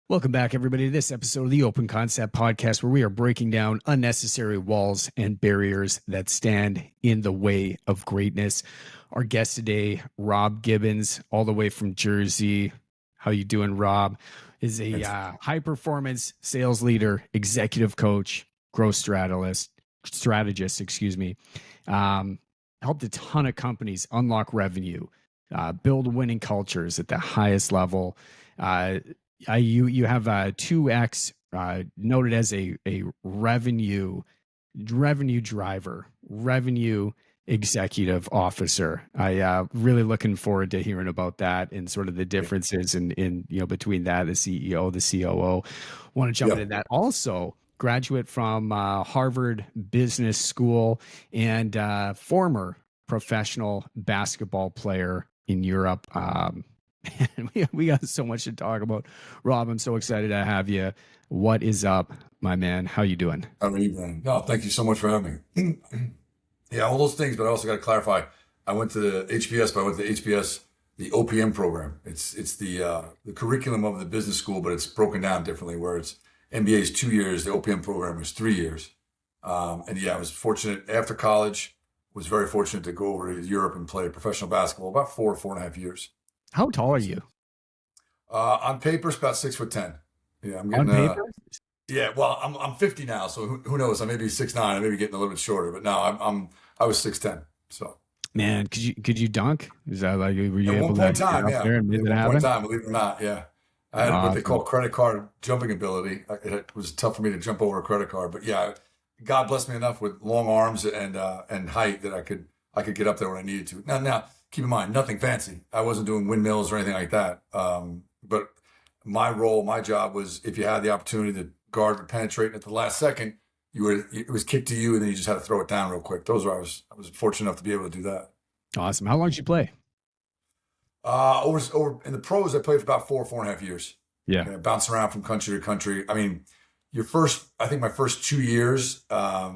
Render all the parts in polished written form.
Welcome back, everybody, to this episode of the Open Concept Podcast, where we are breaking down unnecessary walls and barriers that stand in the way of greatness. Our guest today, Rob Gibbons, all the way from Jersey. How you doing, Rob? Is a high-performance sales leader, executive coach, growth strategist. Helped a ton of companies unlock revenue, build winning cultures at the highest level. You have a 2X noted as a revenue driver, revenue executive officer. I really looking forward to hearing about that and sort of the differences in between that, the CEO, the COO. Want to jump into that. Also, graduate from Harvard Business School and former professional basketball player in Europe. We got so much to talk about. Rob, I'm so excited to have you. What is up, my man? How you doing? How are you, man? No, thank you so much for having me. Yeah, all those things, but I also got to clarify. I went to the HBS, but I went to the HBS, the OPM program. It's the curriculum of the business school, but it's broken down differently, where it's MBA is 2 years, the OPM program is 3 years. And yeah, I was fortunate after college, was very fortunate to go over to Europe and play professional basketball about 4.5 years. How tall are you? On paper, it's about 6'10". Yeah, I'm getting, on paper? Yeah, well, I'm 50 now, so who knows? I may be 6'9". I may be getting a little bit shorter, but no, I was 6'10". So, man, could you dunk? Is that like, were you at able one to point in time? Yeah, at one point in time, believe it or not, yeah. I had what they call credit card jumping ability. It was tough for me to jump over a credit card, but yeah, God blessed me enough with long arms and height that I could get up there when I needed to. Now. Keep in mind, nothing fancy. I wasn't doing windmills or anything like that. But my job was, if you had the opportunity to guard or penetrate at the last second, it was kicked to you, and then you just had to throw it down real quick. I was fortunate enough to be able to do that. Awesome. How long did you play? Over in the pros, I played for about 4.5 years. Yeah. Bouncing around from country to country. I mean, I think my first 2 years, I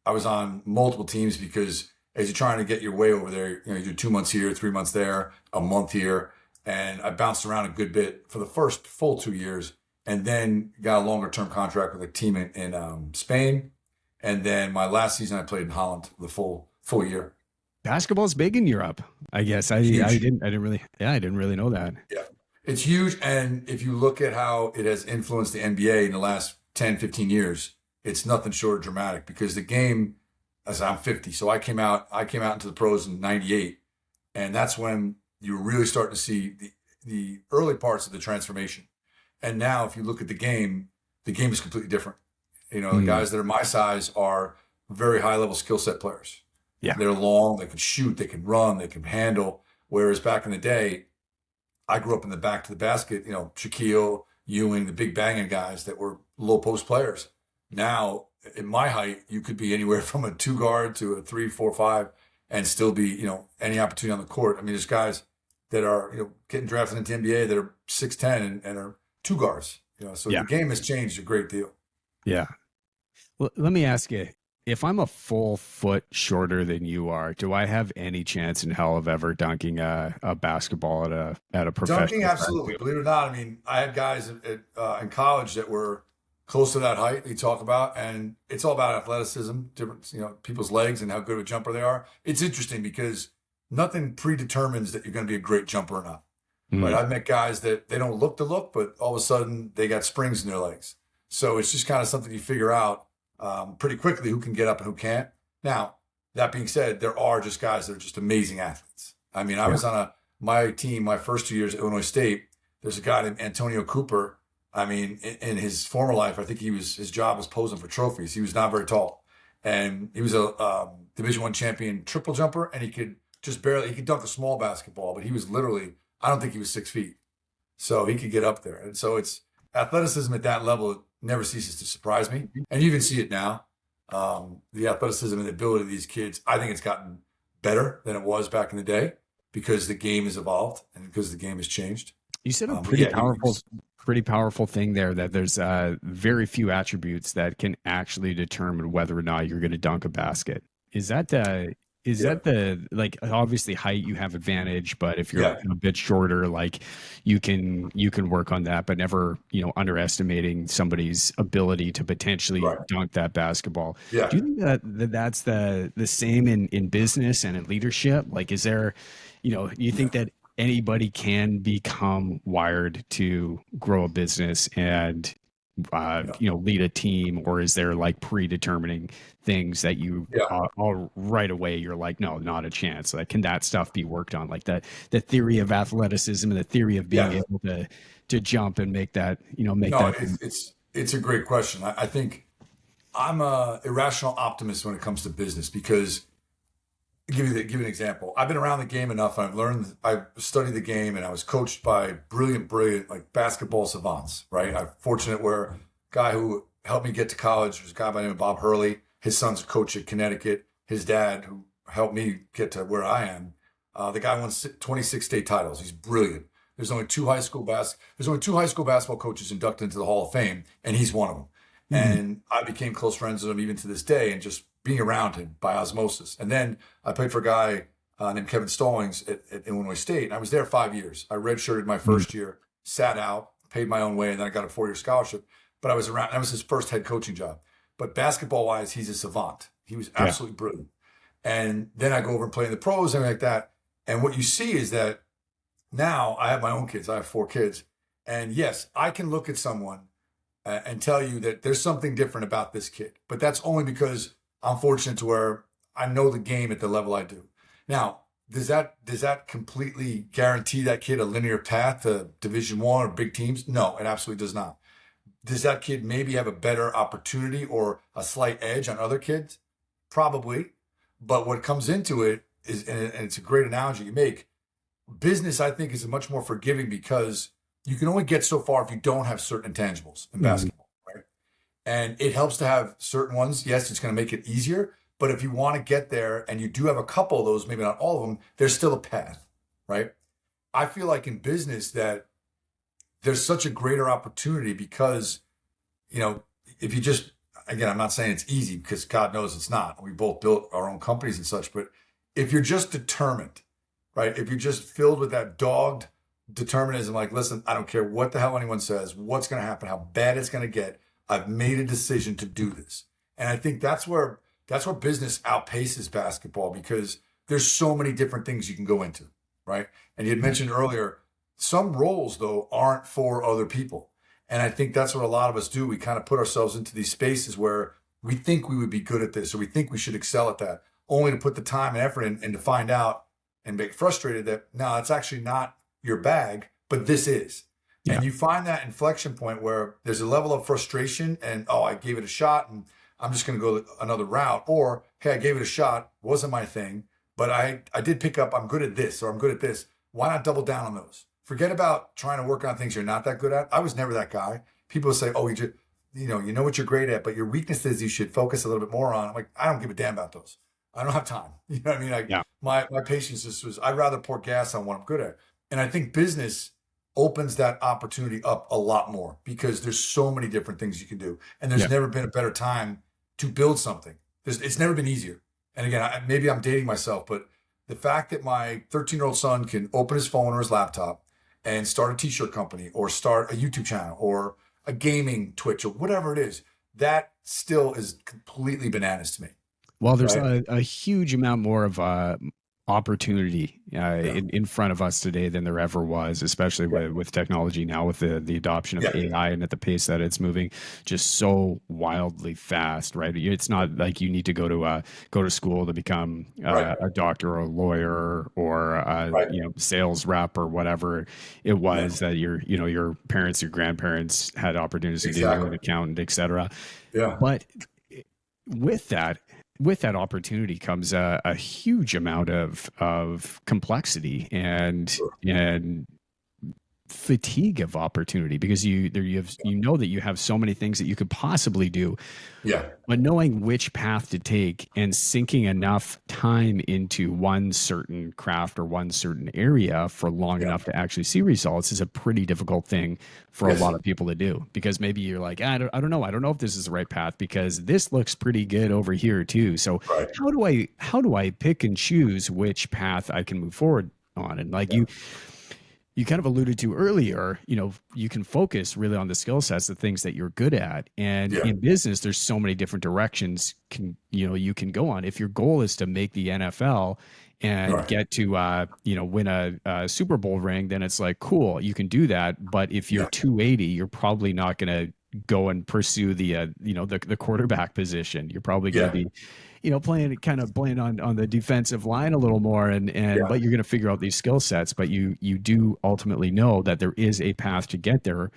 was on multiple teams because as you're trying to get your way over there, you do 2 months here, 3 months there, a month here. And I bounced around a good bit for the first full 2 years, and then got a longer term contract with a team in Spain. And then my last season, I played in Holland the full year. Basketball's big in Europe, I guess. I didn't really know that. Yeah, it's huge. And if you look at how it has influenced the NBA in the last 10, 15 years, it's nothing short of dramatic, because the game, as I'm 50, so I came out into the pros in 98, and that's when you were really starting to see the early parts of the transformation. And now, if you look at the game is completely different. The guys that are my size are very high level skill set players. Yeah, they're long, they can shoot, they can run, they can handle. Whereas back in the day, I grew up in the back to the basket. Shaquille, Ewing, the big banging guys that were low post players. Now, in my height, you could be anywhere from a 2 guard to a 3, 4, 5, and still be, any opportunity on the court. I mean, there's guys that are, getting drafted into the NBA that are 6'10" and are 2 guards. So The game has changed a great deal. Yeah. Well, let me ask you, if I'm a full foot shorter than you are, do I have any chance in hell of ever dunking a basketball at a professional? Dunking, absolutely. Believe it or not, I mean, I had guys in college that were close to that height they talk about, and it's all about athleticism, different, people's legs and how good of a jumper they are. It's interesting because nothing predetermines that you're going to be a great jumper or not. Mm-hmm. Right? I've met guys that they don't look the look, but all of a sudden they got springs in their legs. So it's just kind of something you figure out pretty quickly who can get up and who can't. Now, that being said, there are just guys that are just amazing athletes. I mean, I was on my team my first 2 years at Illinois State. There's a guy named Antonio Cooper. I mean, in his former life, I think his job was posing for trophies. He was not very tall. and he was a Division I champion triple jumper, and he could dunk a small basketball, but he was literally, I don't think he was 6 feet, so he could get up there. And so it's athleticism at that level never ceases to surprise me, and you even see it now. The athleticism and the ability of these kids, I think it's gotten better than it was back in the day because the game has evolved and because the game has changed. You said a But yeah, pretty powerful thing there, that there's very few attributes that can actually determine whether or not you're going to dunk a basket. Is that the yeah, like, obviously height you have advantage, but if you're yeah, a bit shorter, like you can work on that, but never, underestimating somebody's ability to potentially right, dunk that basketball. yeah, Do you think that's the same in business and in leadership? Like, is there, you think yeah, that anybody can become wired to grow a business and yeah, lead a team, or is there like predetermining things that you yeah, all right away you're like, no, not a chance? Like, can that stuff be worked on, like the theory of athleticism and the theory of being yeah. able to jump and make that, make No, that. it's a great question. I think I'm a irrational optimist when it comes to business because give you an example. I've been around the game enough. I've studied the game, and I was coached by brilliant, like basketball savants. Right. I'm fortunate where a guy who helped me get to college was a guy by the name of Bob Hurley. His son's a coach at Connecticut. His dad, who helped me get to where I am, the guy won 26 state titles. He's brilliant. There's only two high school basketball coaches inducted into the Hall of Fame, and he's one of them. Mhm. And I became close friends with him even to this day, and just being around him by osmosis. And then I played for a guy named Kevin Stallings at Illinois State, and I was there 5 years. I redshirted my Mhm. first year, sat out, paid my own way, and then I got a 4-year scholarship. But I was around. That was his first head coaching job. But basketball wise, he's a savant. He was Yeah. absolutely brilliant. And then I go over and play in the pros and like that. And what you see is that now I have my own kids. I have 4 kids. And yes, I can look at someone and tell you that there's something different about this kid. But that's only because I'm fortunate to where I know the game at the level I do. Now, does that completely guarantee that kid a linear path to Division I or big teams? No, it absolutely does not. Does that kid maybe have a better opportunity or a slight edge on other kids? Probably. But what comes into it is, and it's a great analogy you make, business, I think, is much more forgiving because you can only get so far if you don't have certain intangibles in Mhm. basketball, right? And it helps to have certain ones. Yes, it's going to make it easier. But if you want to get there and you do have a couple of those, maybe not all of them, there's still a path, right? I feel like in business that there's such a greater opportunity because, you know, if you just, again, I'm not saying it's easy because God knows it's not. We both built our own companies and such. But if you're just determined, right? If you're just filled with that dogged determinism, like, listen, I don't care what the hell anyone says, what's going to happen, how bad it's going to get. I've made a decision to do this. And I think that's where business outpaces basketball because there's so many different things you can go into, right? And you had mentioned earlier, some roles though aren't for other people. And I think that's what a lot of us do. We kind of put ourselves into these spaces where we think we would be good at this or we think we should excel at that, only to put the time and effort in and to find out and get frustrated that no, it's actually not your bag, but this is. Yeah. And you find that inflection point where there's a level of frustration and, oh, I gave it a shot and I'm just going to go another route. Or, hey, I gave it a shot, wasn't my thing, but I did pick up, I'm good at this or I'm good at this. Why not double down on those? Forget about trying to work on things you're not that good at. I was never that guy. People say, oh, you know what you're great at, but your weaknesses you should focus a little bit more on. I'm like, I don't give a damn about those. I don't have time. You know what I mean? Like Yeah. my patience just was, I'd rather pour gas on what I'm good at. And I think business opens that opportunity up a lot more because there's so many different things you can do. And there's Yeah. never been a better time to build something. It's never been easier. And again, maybe I'm dating myself, but the fact that my 13-year-old son can open his phone or his laptop and start a t-shirt company or start a YouTube channel or a gaming Twitch or whatever it is, that still is completely bananas to me. Well, there's Right. a huge amount more of opportunity Yeah. in front of us today than there ever was, especially Yeah. with technology now, with the adoption of Yeah. AI and at the pace that it's moving just so wildly fast, right? It's not like you need to go to school to become Right. a doctor or a lawyer or Right. sales rep or whatever it Yeah. was that your parents, your grandparents had opportunities to do, an Exactly. accountant, etc. Yeah. But with that, with that opportunity comes a huge amount of complexity and fatigue of opportunity, because you know that you have so many things that you could possibly do, Yeah. but knowing which path to take and sinking enough time into one certain craft or one certain area for long Yeah. enough to actually see results is a pretty difficult thing for a Yes. lot of people to do, because maybe you're like, I don't know. I don't know if this is the right path because this looks pretty good over here too. So Right. how do I pick and choose which path I can move forward on? And like Yeah. you kind of alluded to earlier, you know, you can focus really on the skill sets, the things that you're good at. And Yeah. in business, there's so many different directions you can go on. If your goal is to make the NFL and Right. get to win a Super Bowl ring, then it's like, cool, you can do that. But if you're Yeah. 280, you're probably not going to go and pursue the quarterback position. You're probably going to Yeah. be playing on the defensive line a little more, and Yeah. but you're going to figure out these skill sets, but you do ultimately know that there is a path to get there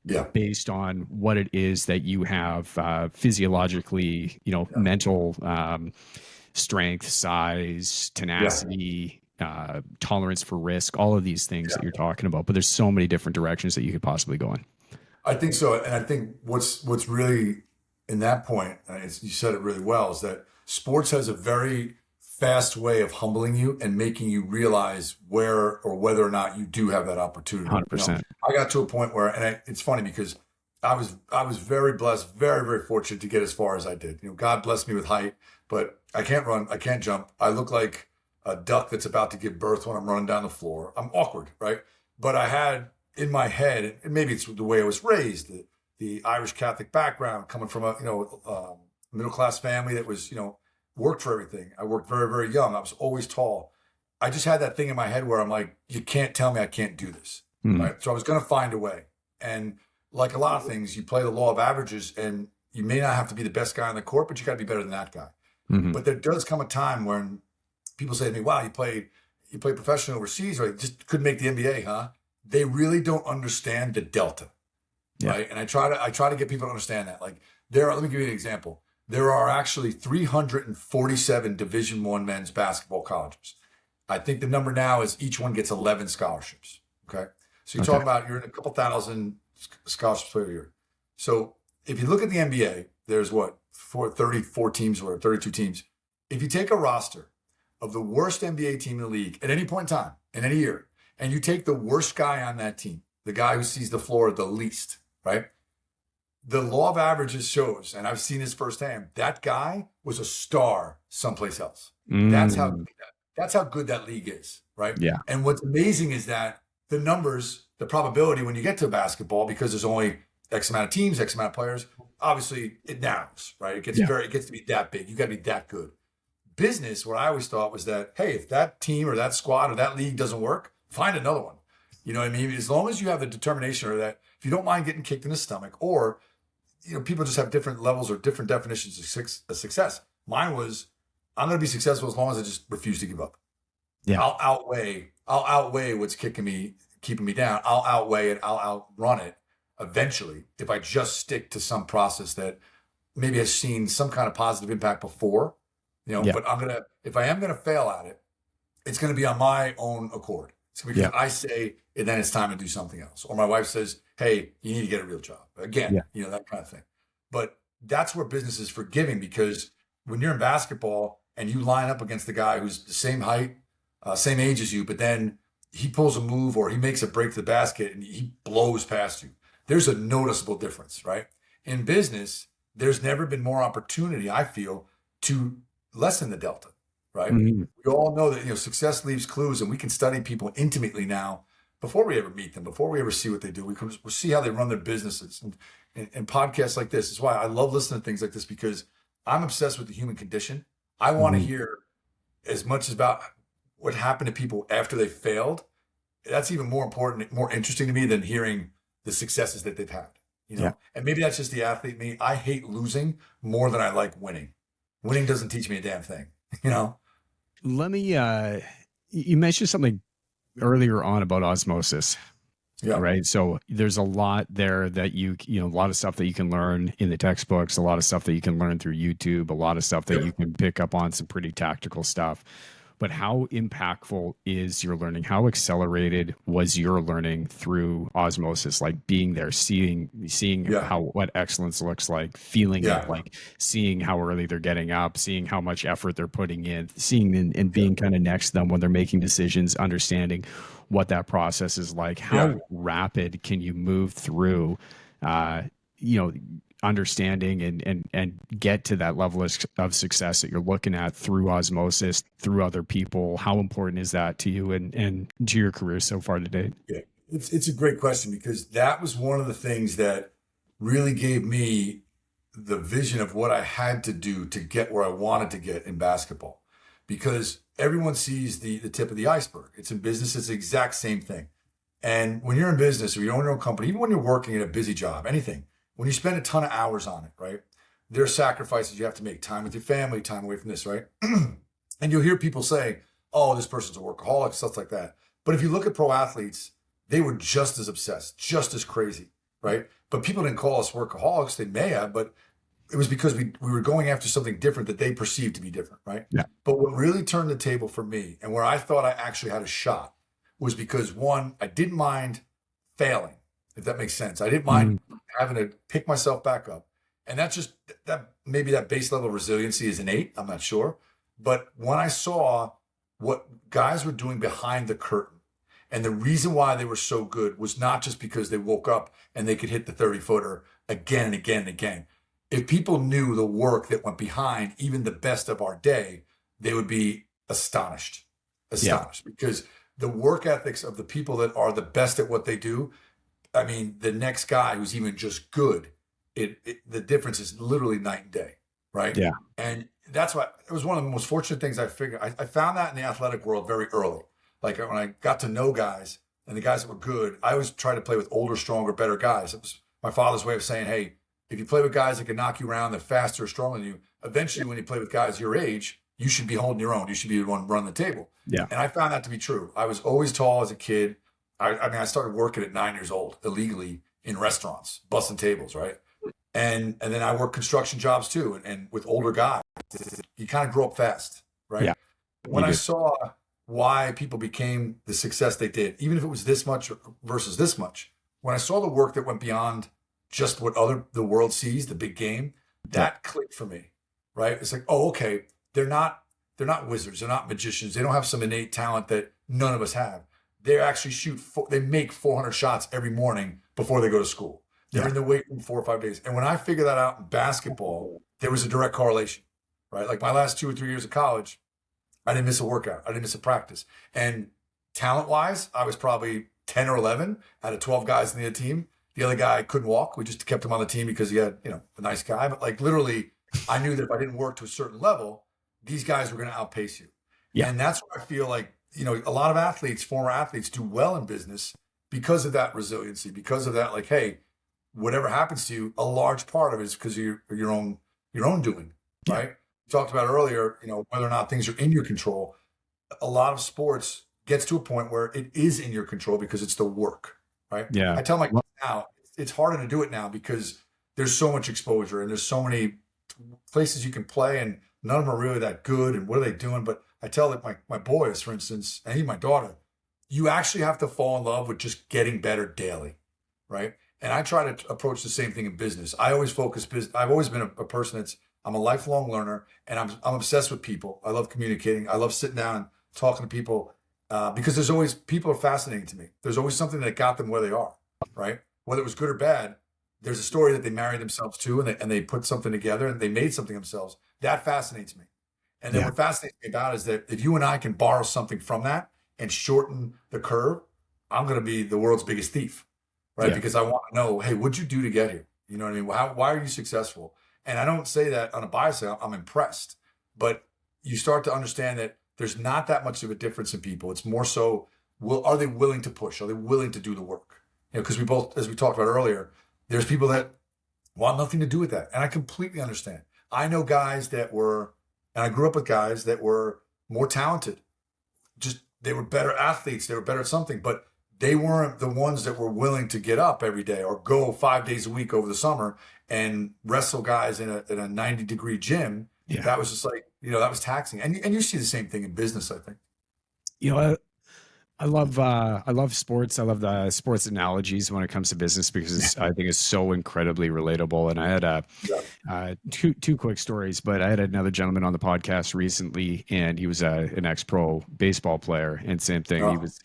Yeah. based on what it is that you have physiologically, Yeah. mental strength, size, Yeah. tenacity, tolerance for risk, all of these things that Yeah. you're talking about. But there's so many different directions that you could possibly go in. I think so, and I think what's really in that point, and you said it really well, is that sports has a very fast way of humbling you and making you realize where or whether or not you do have that opportunity. You know, 100%. I got to a point where, and it's funny because I was very blessed, very very fortunate to get as far as I did. You know, God blessed me with height, but I can't run, I can't jump. I look like a duck that's about to give birth when I'm running down the floor. I'm awkward, right? But I had in my head, and maybe it's the way I was raised, the Irish Catholic background, coming from a middle class family that was worked for everything. I worked very very young. I was always tall. I just had that thing in my head where I'm like, you can't tell me I can't do this, Hmm. right? So I was going to find a way. And like a lot of things, you play the law of averages, and you may not have to be the best guy on the court, but you got to be better than that guy. Hmm. But there does come a time when people say to me, "Wow, you played professional overseas, or you just couldn't make the NBA, huh?" They really don't understand the delta, Yeah. right? And I try to get people to understand that. Like let me give you an example. There are actually 347 Division One men's basketball colleges. I think the number now is each one gets 11 scholarships. Okay, so you're Okay. talking about you're in a couple thousand scholarships per year. So if you look at the NBA, there's 34 teams or 32 teams. If you take a roster of the worst NBA team in the league at any point in time, in any year, and you take the worst guy on that team, the guy who sees the floor the least, right? The law of averages shows, and I've seen this firsthand, that guy was a star someplace else. That's how Mm. that's how good that league is, right? Yeah. And what's amazing is that the numbers, the probability when you get to basketball, because there's only X amount of teams, X amount of players, obviously it narrows, right? Yeah. It gets to be that big. You got to be that good. Business, what I always thought was that, hey, if that team or that squad or that league doesn't work, find another one. You know what I mean? As long as you have the determination, or that if you don't mind getting kicked in the stomach, or people just have different levels or different definitions of success. Mine was, I'm going to be successful as long as I just refuse to give up. Yeah. I'll outweigh what's keeping me down. I'll outweigh it. I'll outrun it eventually if I just stick to some process that maybe has seen some kind of positive impact before. Yeah. But if I am gonna fail at it, it's gonna be on my own accord. It's because Yeah. I say, and then it's time to do something else. Or my wife says, hey, you need to get a real job. Again, Yeah. that kind of thing. But that's where business is forgiving, because when you're in basketball and you line up against the guy who's the same height, same age as you, but then he pulls a move or he makes a break to the basket and he blows past you, there's a noticeable difference, right? In business, there's never been more opportunity, I feel, to lessen the delta, right? Mhm. We all know that success leaves clues, and we can study people intimately now before we ever meet them, before we ever see what they do. We see how they run their businesses, and podcasts like this is why I love listening to things like this, because I'm obsessed with the human condition. I want to Mhm. hear as much about what happened to people after they failed. That's even more important, more interesting to me than hearing the successes that they've had. Yeah. And maybe that's just the athlete in me. I hate losing more than I like winning. Winning doesn't teach me a damn thing, you know? Let me you mentioned something earlier on about osmosis. Yeah. right? So there's a lot there that a lot of stuff that you can learn in the textbooks, a lot of stuff that you can learn through YouTube, a lot of stuff that you Yep. can pick up on, some pretty tactical stuff. But how impactful is your learning? How accelerated was your learning through osmosis? Like being there, seeing Yeah. how what excellence looks like, feeling it, Yeah. like seeing how early they're getting up, seeing how much effort they're putting in, seeing and Yeah. being kind of next to them when they're making decisions, understanding what that process is like. Yeah. How rapid can you move through, uh, you know, understanding and get to that level of success that you're looking at through osmosis, through other people? How important is that to you and to your career so far to date? Yeah. It's a great question because that was one of the things that really gave me the vision of what I had to do to get where I wanted to get in basketball. Because everyone sees the tip of the iceberg. It's in business, it's the exact same thing. And when you're in business or you own your own company, even when you're working at a busy job, anything, when you spend a ton of hours on it, right? There are sacrifices you have to make, time with your family, time away from this, right? And you'll hear people say, oh, this person's a workaholic, stuff like that. But if you look at pro athletes, they were just as obsessed, just as crazy, right? But people didn't call us workaholics. They may have, but it was because we were going after something different that they perceived to be different, right? Yeah. But what really turned the table for me and where I thought I actually had a shot was because one, I didn't mind failing, if that makes sense. I didn't mind having to pick myself back up. And that's just that maybe that base level resiliency is innate. I'm not sure. But when I saw what guys were doing behind the curtain, and the reason why they were so good was not just because they woke up and they could hit the 30-footer again and again and again. If people knew the work that went behind even the best of our day, they would be astonished, Yeah. because the work ethics of the people that are the best at what they do, I mean, the next guy who's even just good, the difference is literally night and day, right? Yeah. And that's why it was one of the most fortunate things I figured. I found that in the athletic world very early. Like when I got to know guys and the guys that were good, I always tried to play with older, stronger, better guys. It was my father's way of saying, hey, if you play with guys that can knock you around, they're faster, stronger than you, eventually when you play with guys your age, you should be holding your own. You should be the one running the table. Yeah. And I found that to be true. I was always tall as a kid. I mean, I started working at 9 years old illegally in restaurants, busting tables, right? And then I worked construction jobs too, and with older guys. You kind of grow up fast, right? Yeah. When You I do. saw why people became the success they did, even if it was this much versus this much, when I saw the work that went beyond just what the world sees, the big game, Yeah. that clicked for me, right? It's like, oh, okay, they're not wizards, they're not magicians, they don't have some innate talent that none of us have. They actually they make 400 shots every morning before they go to school. They're Yeah. in the weight room 4 or 5 days. And when I figured that out in basketball, there was a direct correlation, right? Like my last 2 or 3 years of college, I didn't miss a workout. I didn't miss a practice. And talent-wise, I was probably 10 or 11 out of 12 guys in the team. The other guy couldn't walk. We just kept him on the team because he had, a nice guy. But like literally, I knew that if I didn't work to a certain level, these guys were going to outpace you. Yeah. And that's where I feel like, a lot of athletes, former athletes do well in business because of that resiliency, because of that, like, hey, whatever happens to you, a large part of it is because of your own doing, Yeah. right? We talked about earlier, whether or not things are in your control. A lot of sports gets to a point where it is in your control because it's the work, right? Yeah. I tell my kids now, it's harder to do it now because there's so much exposure and there's so many places you can play and none of them are really that good and what are they doing? But I tell like my boys, for instance, and even my daughter, you actually have to fall in love with just getting better daily, right? And I try to approach the same thing in business. I always focus business. I've always been a person I'm a lifelong learner and I'm obsessed with people. I love communicating. I love sitting down and talking to people because there's always, people are fascinating to me. There's always something that got them where they are, right? Whether it was good or bad, there's a story that they married themselves to and they put something together and they made something themselves. That fascinates me. And then Yeah. what fascinates me about it is that if you and I can borrow something from that and shorten the curve, I'm going to be the world's biggest thief, right? Yeah. Because I want to know, hey, what'd you do to get here? You know what I mean? Why are you successful? And I don't say that on a bias. I'm impressed, but you start to understand that there's not that much of a difference in people. It's more so, are they willing to push? Are they willing to do the work? Because we both, as we talked about earlier, there's people that want nothing to do with that. And I completely understand. I know guys that were, and I grew up with guys that were more talented. Just, they were better athletes. They were better at something, but they weren't the ones that were willing to get up every day or go 5 days a week over the summer and wrestle guys in a 90-degree gym. Yeah. That was just like, that was taxing. And you see the same thing in business, I think. You know, I love sports. I love the sports analogies when it comes to business because I think it's so incredibly relatable. And I had Yeah. two quick stories, but I had another gentleman on the podcast recently, and he was an ex-pro baseball player, and same thing. He Oh, was,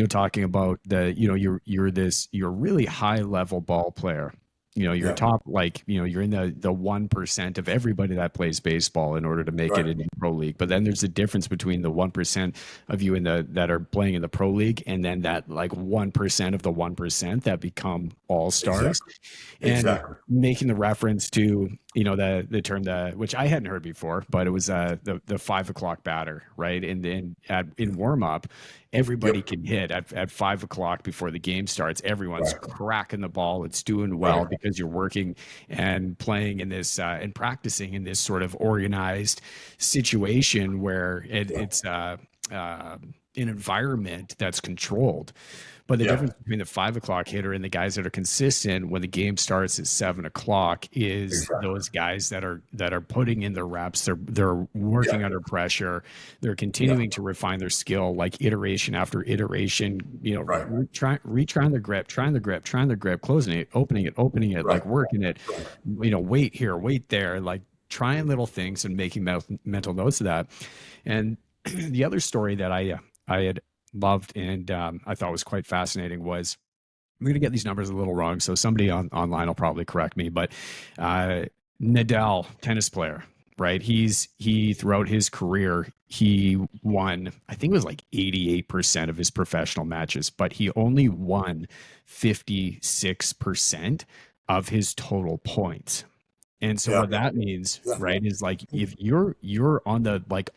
talking about you're a really high level ball player. You're yeah. top, like, you're in the 1% of everybody that plays baseball in order to make it Right. in the pro league. But then there's a difference between the 1% of you that are playing in the pro league, and then that like 1% of the 1% that become all stars. Exactly. And Exactly. making the reference to the term which I hadn't heard before, but it was the 5 o'clock batter, right? And then in warm up, everybody Yep. can hit at 5 o'clock before the game starts. Everyone's Right. cracking the ball. It's doing well Right. because you're working and playing in this and practicing in this sort of organized situation where Yeah. it's an environment that's controlled. But the Yeah. difference between the 5 o'clock hitter and the guys that are consistent when the game starts at 7 o'clock is Exactly. those guys that are putting in the reps. They're working Yeah. under pressure. They're Yeah. continuing to refine their skill, like iteration after iteration. Right. Retrying the grip, trying the grip, closing it, opening it, Right. like working it. Right. Wait here, wait there, like trying little things and making mental notes of that. And the other story that I had loved and I thought was quite fascinating was, I'm going to get these numbers a little wrong, so somebody online will probably correct me, but Nadal, tennis player, right? He throughout his career, he won, I think it was like 88% of his professional matches, but he only won 56% of his total points. And so Yeah. what that means, Yeah. right, is like if you're on the like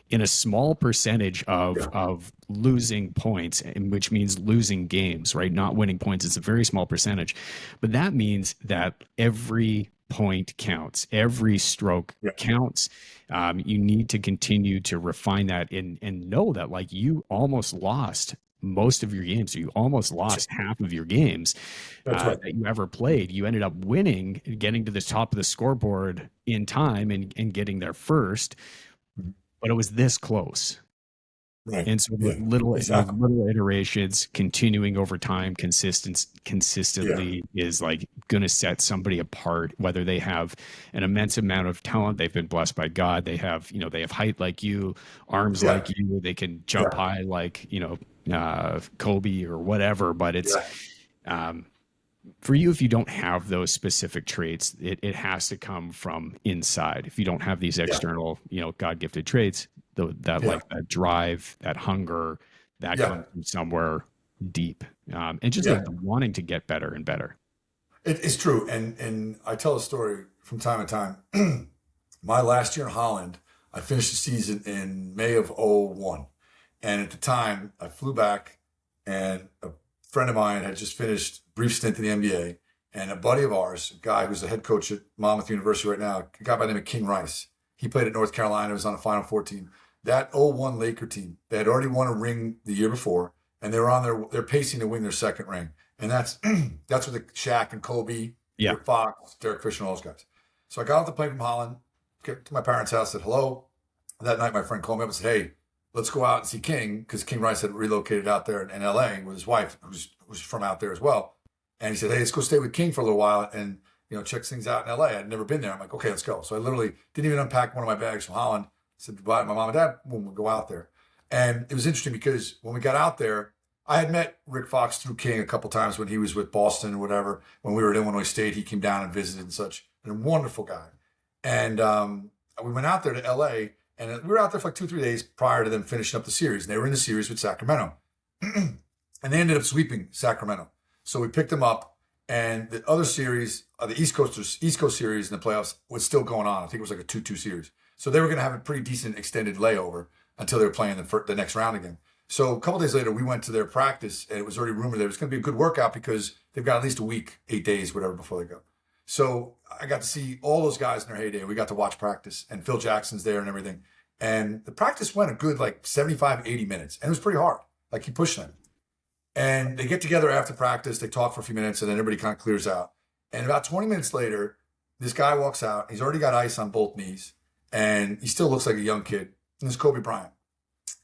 in a small percentage Yeah. of losing points, and which means losing games, right? Not winning points. It's a very small percentage, but that means that every point counts, every stroke Yeah. counts. You need to continue to refine that and know that like you almost lost most of your games, or you almost lost half of your games That's right. that you ever played. You ended up winning, getting to the top of the scoreboard in time and getting there first, but it was this close. Right. And so Yeah. those Exactly. little iterations continuing over time, Yeah. consistently is like going to set somebody apart, whether they have an immense amount of talent. They've been blessed by God. They have, they have height like you, arms Yeah. like you, they can jump Yeah. high like, Kobe or whatever. But it's, Yeah. um, for you, if you don't have those specific traits, it has to come from inside. If you don't have these Yeah. external, God gifted traits, Yeah. that drive, that hunger, that Yeah. comes from somewhere deep, and just Yeah. like wanting to get better and better. It's true. And I tell a story from time to time. My last year in Holland, I finished the season in May of '01. And at the time, I flew back, and a friend of mine had just finished a brief stint in the NBA. And a buddy of ours, a guy who's the head coach at Monmouth University right now, a guy by the name of King Rice. He played at North Carolina, was on the Final Four team. That '01 Laker team, they had already won a ring the year before, and they were on they're pacing to win their second ring. And that's that's with the Shaq and Kobe, Yeah, Rick Fox, Derek Fisher, and all those guys. So I got off the plane from Holland, get to my parents' house, said hello. That night, my friend called me up and said, "Hey, let's go out and see King," because King Rice had relocated out there in LA with his wife, who's from out there as well. And he said, "Hey, let's go stay with King for a little while and check things out in LA." I'd never been there. I'm like, "Okay, let's go." So I literally didn't even unpack one of my bags from Holland. I said goodbye to my mom and dad when we go out there. And it was interesting because when we got out there, I had met Rick Fox through King a couple times when he was with Boston or whatever. When we were at Illinois State, he came down and visited and such. And a wonderful guy. And we went out there to LA, and we were out there for like 2, 3 days prior to them finishing up the series. And they were in the series with Sacramento. And they ended up sweeping Sacramento. So we picked them up, and the other series, the East Coast series in the playoffs was still going on. I think it was like a 2-2 series. So they were going to have a pretty decent extended layover until they were playing the next round again. So a couple days later, we went to their practice, and it was already rumored that it was going to be a good workout because they've got at least a week, 8 days, whatever, before they go. So I got to see all those guys in their heyday. We got to watch practice, and Phil Jackson's there and everything. And the practice went a good like 75, 80 minutes, and it was pretty hard. Like he pushed them. And they get together after practice, they talk for a few minutes, and then everybody kind of clears out. And about 20 minutes later, this guy walks out. He's already got ice on both knees, and he still looks like a young kid. And it's Kobe Bryant.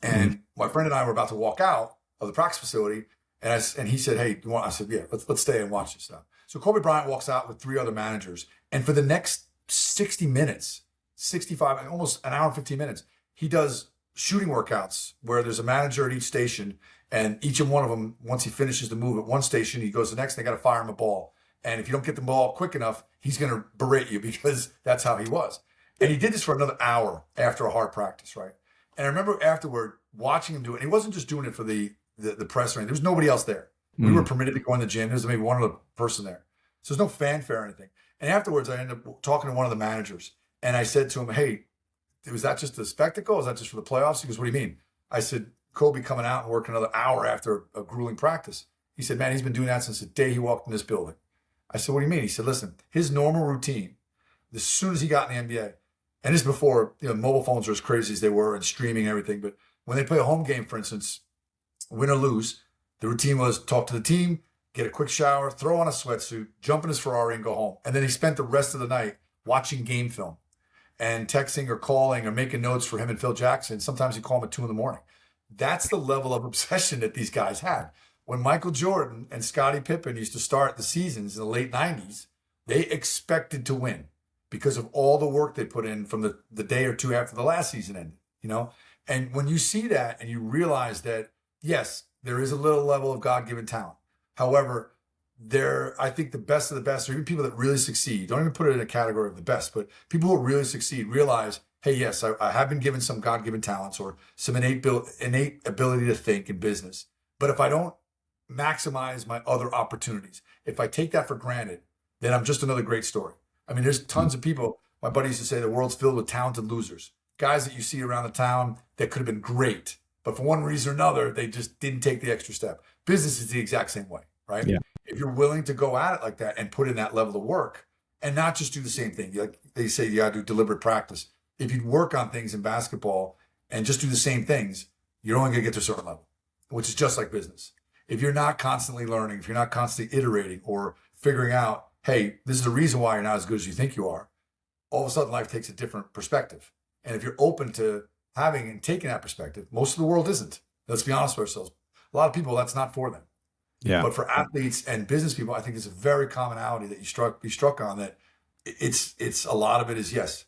And my friend and I were about to walk out of the practice facility, and he said, "Hey, you want?" I said, "Yeah, let's stay and watch this stuff." So Kobe Bryant walks out with 3 other managers, and for the next 60 minutes, 65, almost an hour and 15 minutes, he does shooting workouts where there's a manager at each station, and each and one of them, once he finishes the move at one station, he goes to the next. They got to fire him a ball, and if you don't get the ball quick enough, he's going to berate you because that's how he was. And he did this for another hour after a hard practice, right? And I remember afterward watching him do it. And he wasn't just doing it for the press or anything. There was nobody else there. We were permitted to go in the gym. There was maybe one other person there. So there's no fanfare or anything. And afterwards, I ended up talking to one of the managers. And I said to him, "Hey, was that just a spectacle? Was that just for the playoffs?" He goes, "What do you mean?" I said, "Kobe coming out and working another hour after a grueling practice." He said, "Man, he's been doing that since the day he walked in this building." I said, "What do you mean?" He said, "Listen, his normal routine, as soon as he got in the NBA, and this is before mobile phones were as crazy as they were and streaming and everything, but when they play a home game, for instance, win or lose, the routine was talk to the team, get a quick shower, throw on a sweatsuit, jump in his Ferrari and go home. And then he spent the rest of the night watching game film and texting or calling or making notes for him and Phil Jackson. Sometimes he'd call him at 2 a.m. That's the level of obsession that these guys had. When Michael Jordan and Scottie Pippen used to start the seasons in the late 90s, they expected to win because of all the work they put in from the day or two after the last season ended, And when you see that and you realize that, yes, there is a little level of God-given talent. However, I think the best of the best, or even people that really succeed, don't even put it in a category of the best, but people who really succeed realize, hey, yes, I have been given some God-given talents or some innate ability to think in business. But if I don't maximize my other opportunities, if I take that for granted, then I'm just another great story. I mean, there's tons of people. My buddy used to say the world's filled with talented losers, guys that you see around the town that could have been great, but for one reason or another, they just didn't take the extra step. Business is the exact same way, right? Yeah. If you're willing to go at it like that and put in that level of work and not just do the same thing, like they say, you got to do deliberate practice. If you work on things in basketball and just do the same things, you're only going to get to a certain level, which is just like business. If you're not constantly learning, if you're not constantly iterating or figuring out, hey, this is the reason why you're not as good as you think you are, all of a sudden life takes a different perspective. And if you're open to having and taking that perspective, most of the world isn't. Let's be honest with ourselves. A lot of people, that's not for them. Yeah. But for athletes and business people, I think it's a very commonality that you struck on, that it's a lot of it is, yes,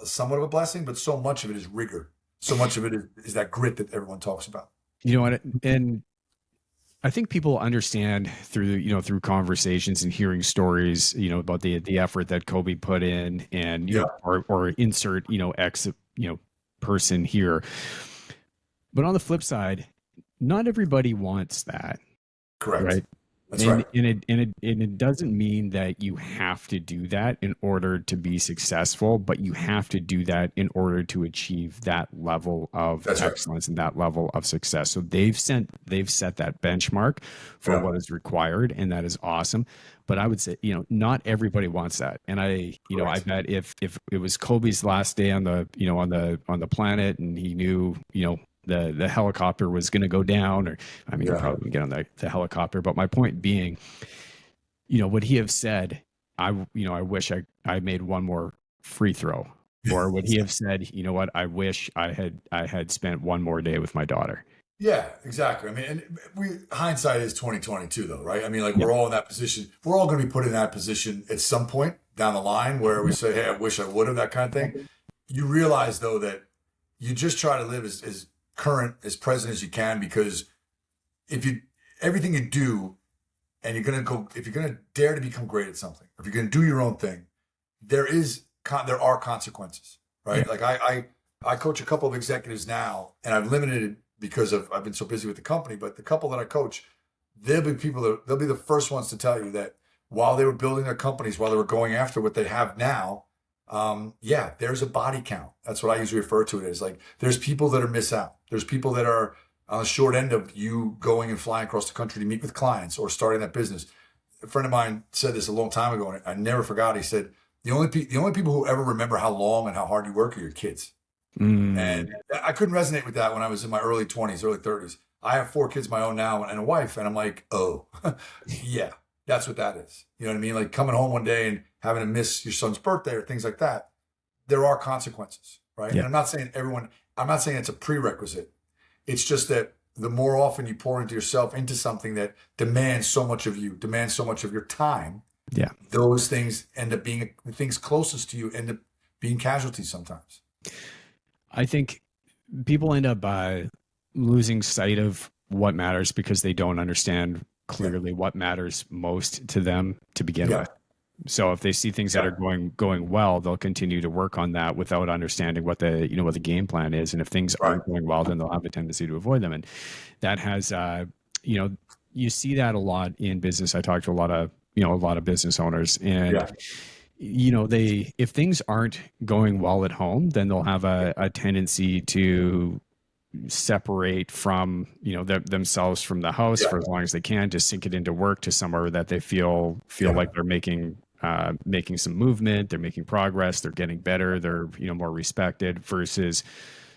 somewhat of a blessing, but so much of it is rigor. So much of it is that grit that everyone talks about. You know what? And I think people understand through conversations and hearing stories, about the effort that Kobe put in, and or insert X person here. But on the flip side, not everybody wants that. Correct. Right. That's right. And it doesn't mean that you have to do that in order to be successful, but you have to do that in order to achieve that level of excellence and that level of success. So they've set that benchmark for what is required, and that is awesome. But I would say, not everybody wants that. And I bet if it was Kobe's last day on the planet, and he knew, the helicopter was going to go down, or he probably wouldn't get on the helicopter. But my point being, would he have said, I wish I made one more free throw, or would he have said, you know what, I wish I had spent one more day with my daughter? Yeah, exactly. I mean, and hindsight is 2022 though, right? I mean, we're all in that position. We're all going to be put in that position at some point down the line where we say, hey, I wish I would have, that kind of thing. You realize though that you just try to live as current, as present as you can, because everything you do, and if you're going to dare to become great at something, or if you're going to do your own thing, there are consequences, right? Yeah. Like I coach a couple of executives now, and I've limited it because I've been so busy with the company, but the couple that I coach, they'll be the first ones to tell you that while they were building their companies, while they were going after what they have now, there's a body count. That's what I usually refer to it as. Like, there's people that are miss out. There's people that are on the short end of you going and flying across the country to meet with clients or starting that business. A friend of mine said this a long time ago, and I never forgot. He said, the only people who ever remember how long and how hard you work are your kids. Mm. And I couldn't resonate with that when I was in my early 20s, early 30s. I have 4 kids of my own now and a wife, and I'm like, oh, yeah, that's what that is. You know what I mean? Like coming home one day and having to miss your son's birthday or things like that. There are consequences, right? Yeah. And I'm not saying it's a prerequisite. It's just that the more often you pour into yourself into something that demands so much of you, demands so much of your time, Yeah. those things end up being the things closest to you end up being casualties sometimes. I think people end up losing sight of what matters because they don't understand Yeah. clearly what matters most to them to begin Yeah. with. So if they see things that are Exactly. going well, they'll continue to work on that without understanding what the game plan is. And if things Right. aren't going well, then they'll have a tendency to avoid them. And that has you know, you see that a lot in business. I talk to a lot of business owners, and Yeah. they, if things aren't going well at home, then they'll have a tendency to separate from themselves from the house Yeah. for as long as they can, to sink it into work to somewhere that they feel Yeah. like they're making some movement, they're making progress, they're getting better, they're more respected, versus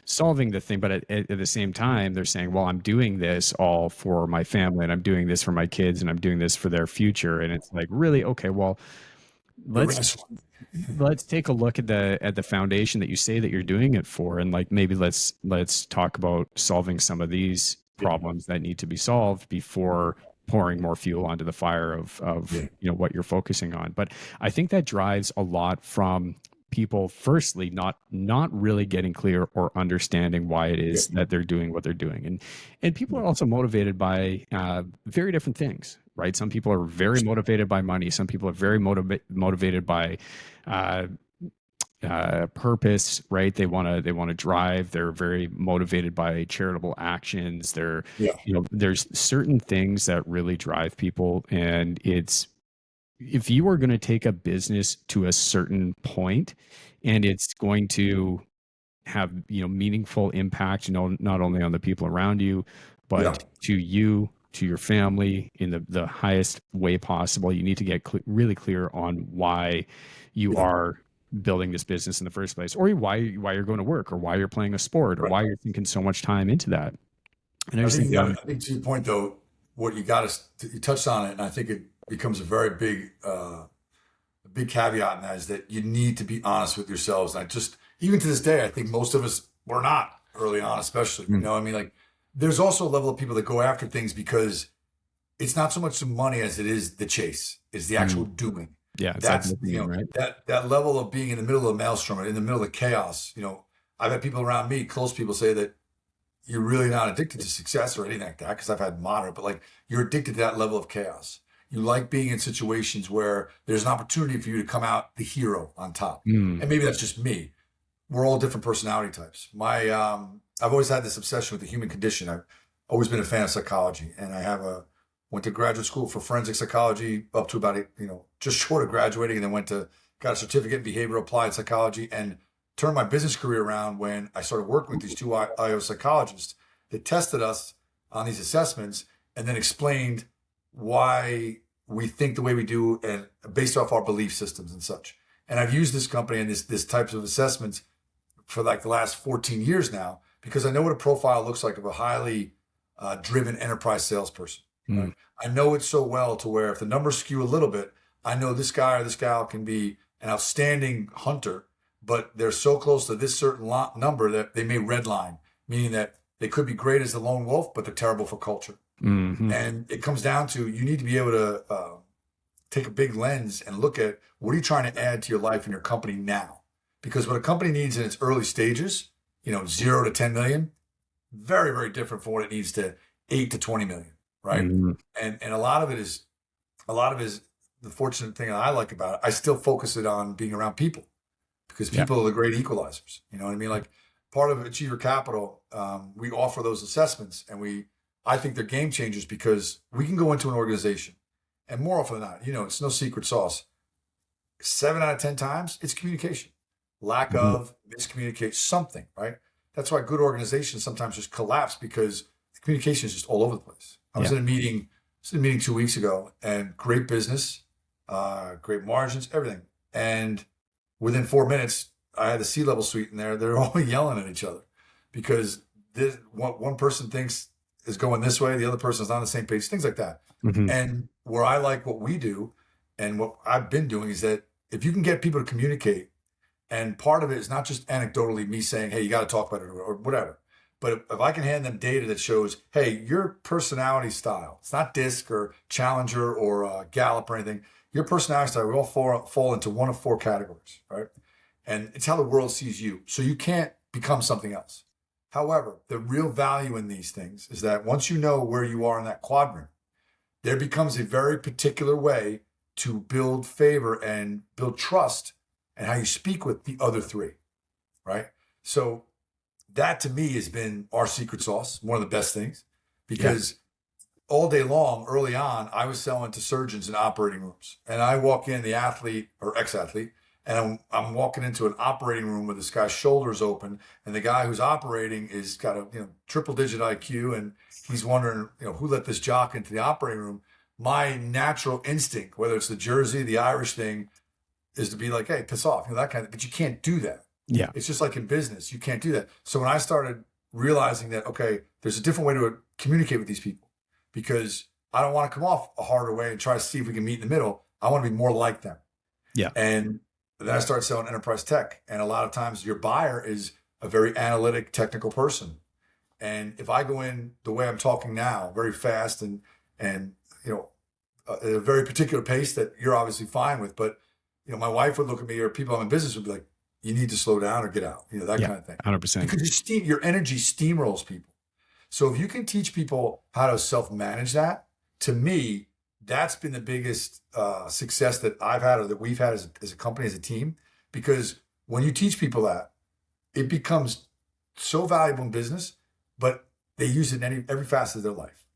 solving the thing. But at the same time, they're saying, well, I'm doing this all for my family, and I'm doing this for my kids, and I'm doing this for their future. And it's like, really? Okay, well, The let's wrestling. take a look at the foundation that you say that you're doing it for, and like maybe let's talk about solving some of these Yeah. problems that need to be solved before pouring more fuel onto the fire of Yeah. what you're focusing on. But I think that drives a lot from people, firstly, not really getting clear or understanding why it Yeah. is that they're doing what they're doing. And people are also motivated by very different things, right? Some people are very motivated by money, some people are very motivated by uh, purpose, right? They want to drive. They're very motivated by charitable actions. Yeah. There's certain things that really drive people, and it's, if you are going to take a business to a certain point, and it's going to have meaningful impact, not only on the people around you, Yeah. but to you, to your family, in the highest way possible. You need to get really clear on why you Yeah. are building this business in the first place, or why you're going to work, or why you're playing a sport, or Right. why you're thinking so much time into that. And I I just think think, the other, I think to your point though, what you got to, you touched on it, and I think it becomes a big caveat in that is that you need to be honest with yourselves. And I just, even to this day, I think most of us were not early on, especially, I mean, like there's also a level of people that go after things because it's not so much the money as it is the chase, is the actual doing. yeah, it's like That's, dopamine, right? that level of being in the middle of a maelstrom, in the middle of chaos. I've had people around me, close people, say that you're really not addicted to success or anything like that, because I've had moderate, but like you're addicted to that level of chaos. You like being in situations where there's an opportunity for you to come out the hero on top. Mm. And maybe that's just me. We're all different personality types. I've always had this obsession with the human condition. I've always been a fan of psychology, and went to graduate school for forensic psychology up to about, just short of graduating, and then got a certificate in behavioral applied psychology, and turned my business career around when I started working with these two IO psychologists that tested us on these assessments and then explained why we think the way we do, and based off our belief systems and such. And I've used this company and this types of assessments for like the last 14 years now, because I know what a profile looks like of a highly driven enterprise salesperson. Right? I know it so well to where if the numbers skew a little bit, I know this guy or this gal can be an outstanding hunter, but they're so close to this certain number that they may redline, meaning that they could be great as the lone wolf, but they're terrible for culture. Mm-hmm. And it comes down to, you need to be able to take a big lens and look at what are you trying to add to your life and your company now? Because what a company needs in its early stages, 0 to 10 million, very, very different from what it needs to 8 to 20 million, right? Mm-hmm. And a lot of it is the fortunate thing that I like about it. I still focus it on being around people, because Yeah. people are the great equalizers. You know what I mean? Like part of Achiever Capital, we offer those assessments, and I think they're game changers, because we can go into an organization, and more often than not, it's no secret sauce. 7 out of 10 times, it's communication, lack Mm-hmm. of miscommunicate something, right? That's why good organizations sometimes just collapse, because the communication is just all over the place. I was in a meeting 2 weeks ago, and great business, great margins, everything. And within 4 minutes, I had the C-level suite in there. They're all yelling at each other because this one person thinks is going this way, the other person is on the same page, things like that. Hmm. And where I like what we do and what I've been doing is that if you can get people to communicate, and part of it is not just anecdotally me saying, hey, you got to talk about it or whatever. But if I can hand them data that shows, hey, your personality style, it's not DISC or Challenger or Gallup or anything, your personality style, we all fall into one of four categories, right? And it's how the world sees you. So you can't become something else. However, the real value in these things is that once you know where you are in that quadrant, there becomes a very particular way to build favor and build trust and how you speak with the other three, right? So that to me has been our secret sauce, one of the best things, Yeah. because all day long, early on, I was selling to surgeons in operating rooms. And I walk in, the athlete or ex-athlete, and I'm walking into an operating room with this guy's shoulders open, and the guy who's operating is got a triple digit IQ, and he's wondering, who let this jock into the operating room. My natural instinct, whether it's the Jersey, the Irish thing, is to be like, hey, piss off, that kind of, but you can't do that. Yeah. It's just like in business, you can't do that. So when I started realizing that, okay, there's a different way to communicate with these people because I don't want to come off a harder way and try to see if we can meet in the middle. I want to be more like them. Yeah. And then I started selling enterprise tech. And a lot of times your buyer is a very analytic, technical person. And if I go in the way I'm talking now, very fast and at a very particular pace that you're obviously fine with, but my wife would look at me or people I'm in business would be like, you need to slow down or get out, that Yeah. kind of thing. 100%. Because your energy steamrolls people. So if you can teach people how to self-manage that, to me, that's been the biggest success that I've had or that we've had as a company, as a team. Because when you teach people that, it becomes so valuable in business, but they use it in every facet of their life,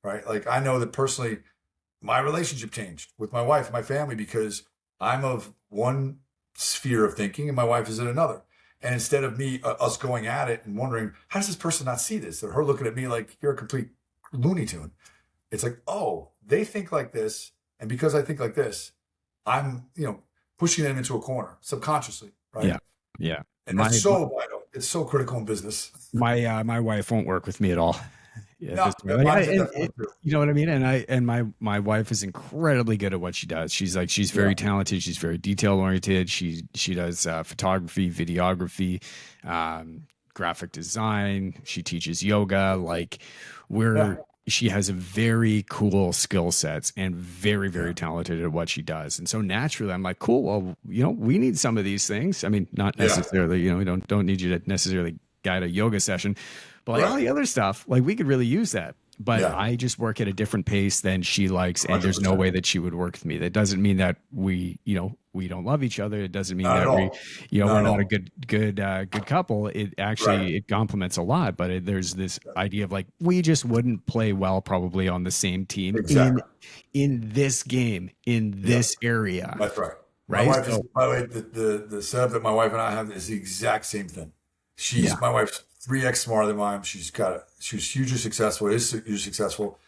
right? Like I know that personally, my relationship changed with my wife and my family because I'm of one sphere of thinking and my wife is in another. And instead of us going at it and wondering, how does this person not see this? Or her looking at me like you're a complete Looney Tune. It's like, oh, they think like this. And because I think like this, I'm, pushing them into a corner subconsciously. Right. Yeah. Yeah. And that's so vital. It's so critical in business. My wife won't work with me at all. Yeah, No, mine's at that point too. you know what I mean? And my wife is incredibly good at what she does. She's very talented. She's very detail oriented. She does photography, videography, graphic design. She teaches yoga. She has a very cool skill sets and very, very talented at what she does. And so naturally I'm like, cool. Well, we need some of these things. I mean, not necessarily, we don't need you to necessarily guide a yoga session, but all the other stuff, we could really use that. But I just work at a different pace than she likes, and 100%. there's no way that she would work with me. That doesn't mean that we don't love each other. It doesn't mean that we're not a good couple. It actually it complements a lot. But there's this idea of we just wouldn't play well probably on the same team in this game in this area. That's right. Right. My wife is, by the way, the setup that my wife and I have is the exact same thing. My wife's 3x smarter than mine. She's hugely successful. Is hugely successful.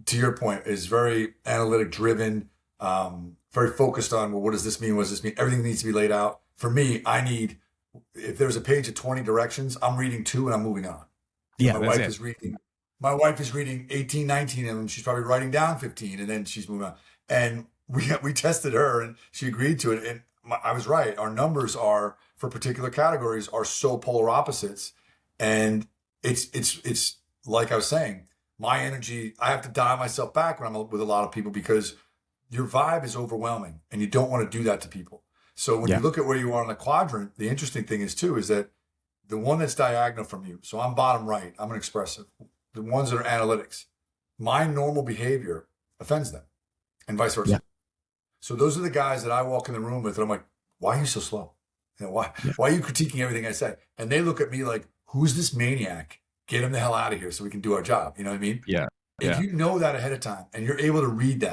To your point, is very analytic driven, very focused on, well, what does this mean? What does this mean? Everything needs to be laid out. For me, if there's a page of 20 directions, I'm reading 2 and I'm moving on. Yeah, my wife is reading 18, 19 of them. She's probably writing down 15 and then she's moving on. And we tested her and she agreed to it. And I was right. Our numbers are for particular categories are so polar opposites. And it's like I was saying, my energy, I have to dial myself back when I'm with a lot of people because your vibe is overwhelming and you don't want to do that to people. So when you look at where you are in the quadrant, the interesting thing is that the one that's diagonal from you, so I'm bottom right, I'm an expressive. The ones that are analytics, my normal behavior offends them and vice versa. Yeah. So those are the guys that I walk in the room with and I'm like, why are you so slow? Why are you critiquing everything I say? And they look at me like, who's this maniac? Get him the hell out of here so we can do our job. You know what I mean? Yeah. If you know that ahead of time and you're able to read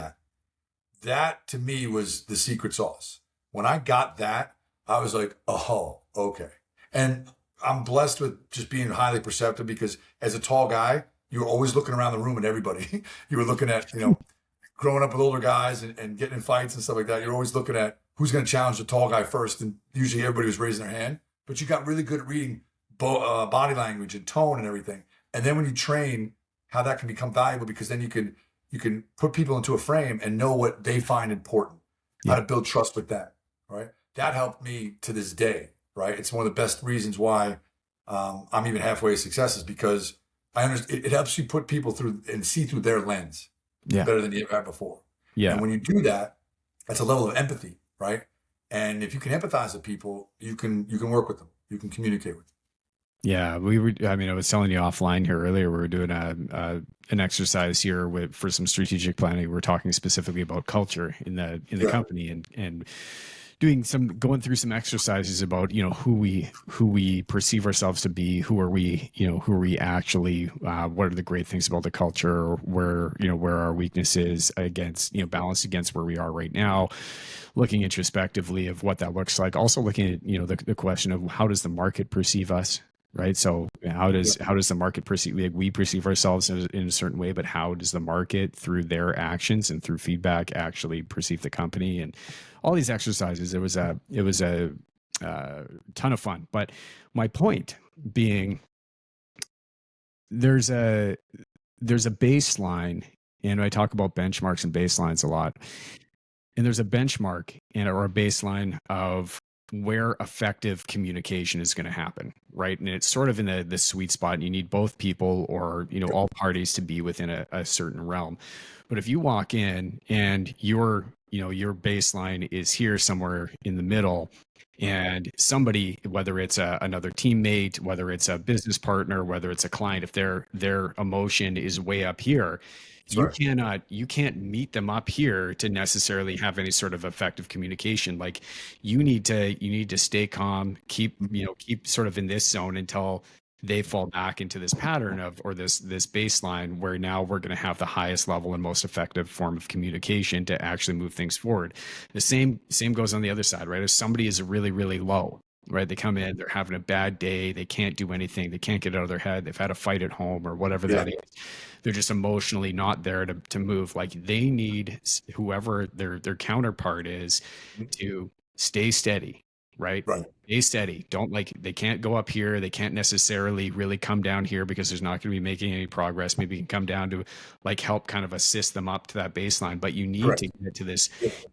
that to me was the secret sauce. When I got that, I was like, oh, okay. And I'm blessed with just being highly perceptive because as a tall guy, you were always looking around the room at everybody. You were looking at, growing up with older guys and getting in fights and stuff like that. You're always looking at who's going to challenge the tall guy first. And usually everybody was raising their hand, but you got really good at reading body language and tone and everything. And then when you train, how that can become valuable, because then you can put people into a frame and know what they find important, how to build trust with that, right? That helped me to this day, right? It's one of the best reasons why I'm even halfway to success, is because I understand it helps you put people through and see through their lens better than you ever had before. Yeah. And when you do that, that's a level of empathy, right? And if you can empathize with people, you can work with them, you can communicate with them. Yeah, I mean, I was telling you offline here earlier, we were doing an exercise here for some strategic planning. We're talking specifically about culture in the company, and going through some exercises about, who we perceive ourselves to be, who are we actually, what are the great things about the culture, where our weaknesses against, balanced against where we are right now, looking introspectively of what that looks like, also looking at, the question of how does the market perceive us. Right. So how does the market perceive, like, we perceive ourselves in a certain way, but how does the market, through their actions and through feedback, actually perceive the company? And all these exercises, it was a ton of fun. But my point being, there's a baseline, and I talk about benchmarks and baselines a lot. And there's a benchmark or a baseline of where effective communication is going to happen, right? And it's sort of in the sweet spot, and you need both people or, all parties to be within a certain realm. But if you walk in and your baseline is here somewhere in the middle, and somebody, whether it's another teammate, whether it's a business partner, whether it's a client, if their emotion is way up here, you can't meet them up here to necessarily have any sort of effective communication. Like, you need to stay calm, keep sort of in this zone until they fall back into this pattern or this baseline where now we're going to have the highest level and most effective form of communication to actually move things forward. The same goes on the other side, right? If somebody is really, really low, right? They come in, they're having a bad day, they can't do anything, they can't get out of their head, they've had a fight at home or whatever that is. They're just emotionally not there to move. Like, they need whoever their counterpart is to stay steady, right? Stay steady. They can't go up here. They can't necessarily really come down here because there's not going to be making any progress. Maybe you can come down to help kind of assist them up to that baseline, but you need to get to this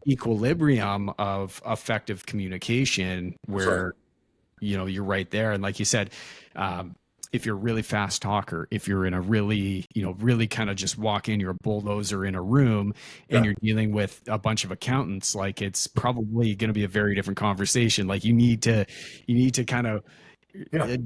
equilibrium of effective communication where, you're right there. And like you said, if you're a really fast talker, if you're in a really kind of just walk in, you're a bulldozer in a room and you're dealing with a bunch of accountants, like, it's probably going to be a very different conversation. Like, you need to kind of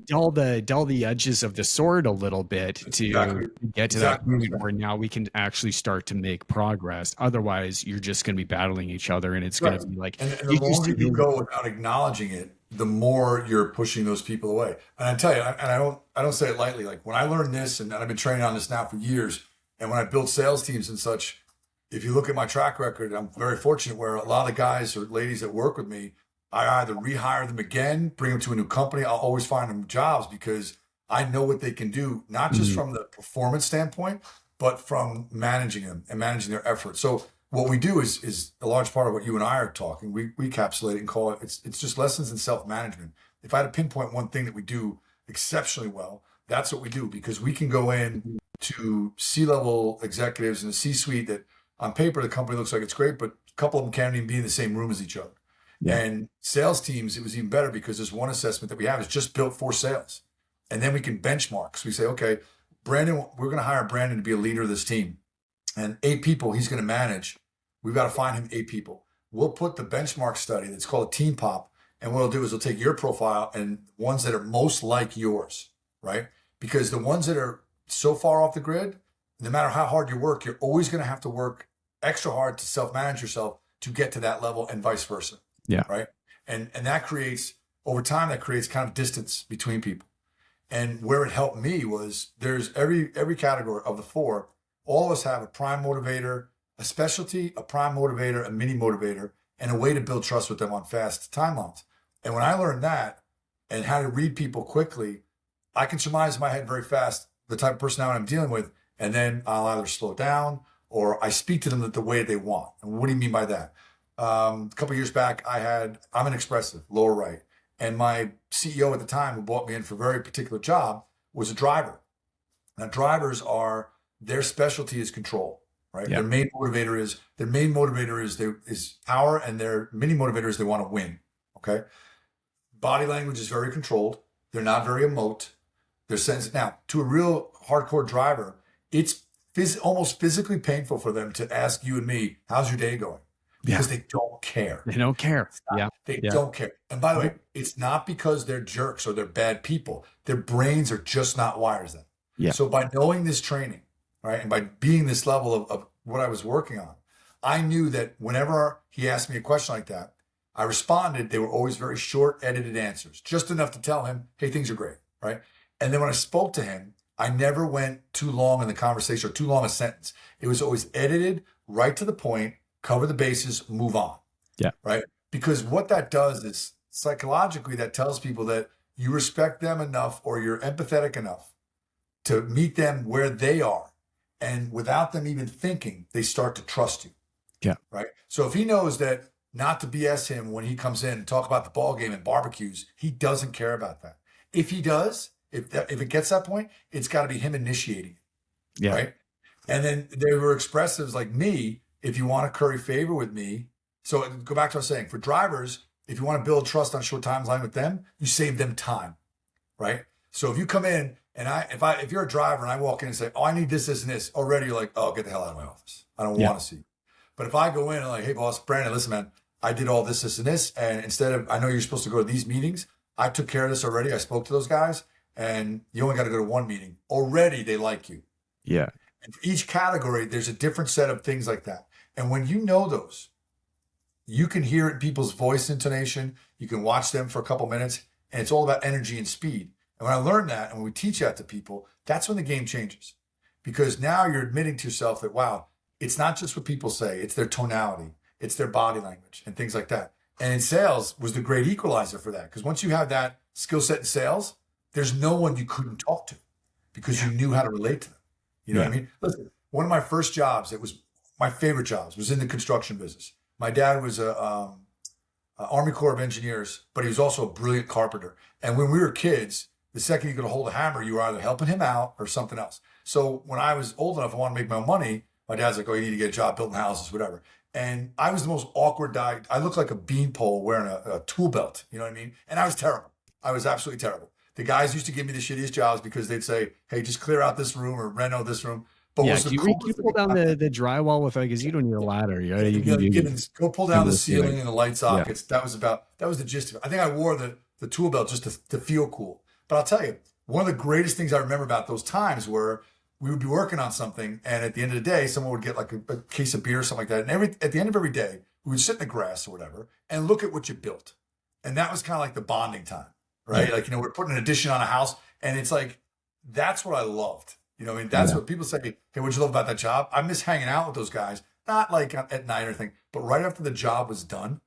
dull the edges of the sword a little bit to get to that point where now we can actually start to make progress. Otherwise, you're just going to be battling each other, and it's going to be like, and the longer you go without acknowledging it, the more you're pushing those people away. And I tell you, and I don't say it lightly. Like, when I learned this, and I've been training on this now for years, and when I built sales teams and such, if you look at my track record, I'm very fortunate where a lot of the guys or ladies that work with me, I either rehire them again, bring them to a new company. I'll always find them jobs because I know what they can do, not just from the performance standpoint, but from managing them and managing their efforts. So what we do is a large part of what you and I are talking. We encapsulate it and call it, it's just lessons in self-management. If I had to pinpoint one thing that we do exceptionally well, that's what we do, because we can go in to C-level executives in a C-suite that on paper, the company looks like it's great, but a couple of them can't even be in the same room as each other. And sales teams, it was even better because there's one assessment that we have is just built for sales. And then we can benchmark. So we say, okay, Brandon, we're going to hire Brandon to be a leader of this team. And 8 people he's going to manage. We've got to find him 8 people. We'll put the benchmark study that's called a team pop. And what we'll do is we'll take your profile and ones that are most like yours, right? Because the ones that are so far off the grid, no matter how hard you work, you're always going to have to work extra hard to self-manage yourself to get to that level, and vice versa. Yeah. Right. And that creates, over time, that creates kind of distance between people. And where it helped me was there's every category of the 4, all of us have a prime motivator, a specialty, a prime motivator, a mini motivator, and a way to build trust with them on fast timelines. And when I learned that and how to read people quickly, I can surmise in my head very fast the type of personality I'm dealing with. And then I'll either slow down or I speak to them the way they want. And what do you mean by that? A couple years back, I'm an expressive, lower right. And my CEO at the time, who brought me in for a very particular job, was a driver. Now, drivers are, their specialty is control, right? Yeah. Their main motivator is power, and their mini motivator is they want to win. Okay. Body language is very controlled. They're not very emote. They're sensitive. Now, to a real hardcore driver, it's almost physically painful for them to ask you and me, how's your day going? Because they don't care. They don't care. They don't care. And by the way, it's not because they're jerks or they're bad people. Their brains are just not wired as that. Yeah. So by knowing this training, right, and by being this level of what I was working on, I knew that whenever he asked me a question like that, I responded. They were always very short, edited answers, just enough to tell him, hey, things are great, right? And then when I spoke to him, I never went too long in the conversation or too long a sentence. It was always edited, right to the point, cover the bases, move on. Yeah. Right. Because what that does is psychologically, that tells people that you respect them enough or you're empathetic enough to meet them where they are. And without them even thinking, they start to trust you. Yeah. Right. So if he knows that not to BS him when he comes in and talk about the ball game and barbecues, he doesn't care about that. If he does, if it gets that point, it's got to be him initiating it. Yeah. Right. And then there were expressives like me. If you want to curry favor with me, so go back to what I was saying, for drivers, if you want to build trust on short timeline with them, you save them time, right? So if you come in and if you're a driver and I walk in and say, oh, I need this, this, and this, already you're like, oh, get the hell out of my office. I don't want to see you. But if I go in and like, hey, boss, Brandon, listen, man, I did all this, this, and this. And instead of, I know you're supposed to go to these meetings. I took care of this already. I spoke to those guys and you only got to go to one meeting. Already they like you. Yeah. And for each category, there's a different set of things like that. And when you know those, you can hear it in people's voice intonation. You can watch them for a couple minutes, and it's all about energy and speed. And when I learned that, and when we teach that to people, that's when the game changes. Because now you're admitting to yourself that, wow, it's not just what people say, it's their tonality, it's their body language, and things like that. And in sales was the great equalizer for that. Because once you have that skill set in sales, there's no one you couldn't talk to because you knew how to relate to them. You know what I mean? Listen, one of my first jobs, it was my favorite jobs, was in the construction business. My dad was a Army Corps of Engineers, but he was also a brilliant carpenter. And when we were kids, the second you could hold a hammer, you were either helping him out or something else. So when I was old enough, I wanted to make my own money. My dad's like, oh, you need to get a job building houses, whatever. And I was the most awkward guy. I looked like a beanpole wearing a tool belt. You know what I mean? And I was terrible. I was absolutely terrible. The guys used to give me the shittiest jobs because they'd say, hey, just clear out this room or reno this room. But can you pull down the drywall with because you don't need a ladder. You can Gibbons, go pull down the ceiling and the light sockets. Yeah. That was the gist of it. I think I wore the tool belt just to feel cool. But I'll tell you, one of the greatest things I remember about those times were we would be working on something, and at the end of the day, someone would get like a case of beer or something like that. And at the end of every day, we would sit in the grass or whatever and look at what you built. And that was kind of like the bonding time, right? Yeah. Like, you know, we're putting an addition on a house, and it's like, that's what I loved. You know, I mean, that's what people say, hey, what'd you love about that job? I miss hanging out with those guys, not like at night or anything, but right after the job was done.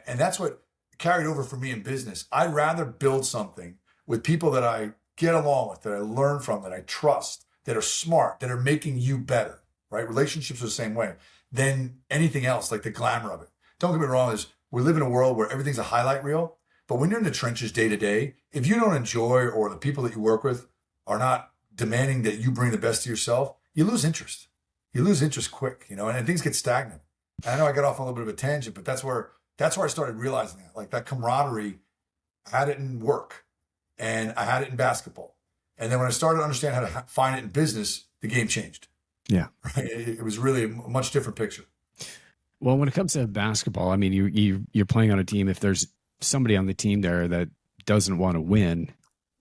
And that's what carried over for me in business. I'd rather build something with people that I get along with, that I learn from, that I trust, that are smart, that are making you better, right? Relationships are the same way than anything else, like the glamour of it. Don't get me wrong, we live in a world where everything's a highlight reel, but when you're in the trenches day to day, if you don't enjoy or the people that you work with are not demanding that you bring the best to yourself, you lose interest. You lose interest quick, you know, and things get stagnant. And I know I got off on a little bit of a tangent, but that's where I started realizing that, like that camaraderie, I had it in work and I had it in basketball. And then when I started to understand how to find it in business, the game changed. Yeah. Right? It was really a much different picture. Well, when it comes to basketball, I mean, you're playing on a team. If there's somebody on the team there that doesn't want to win,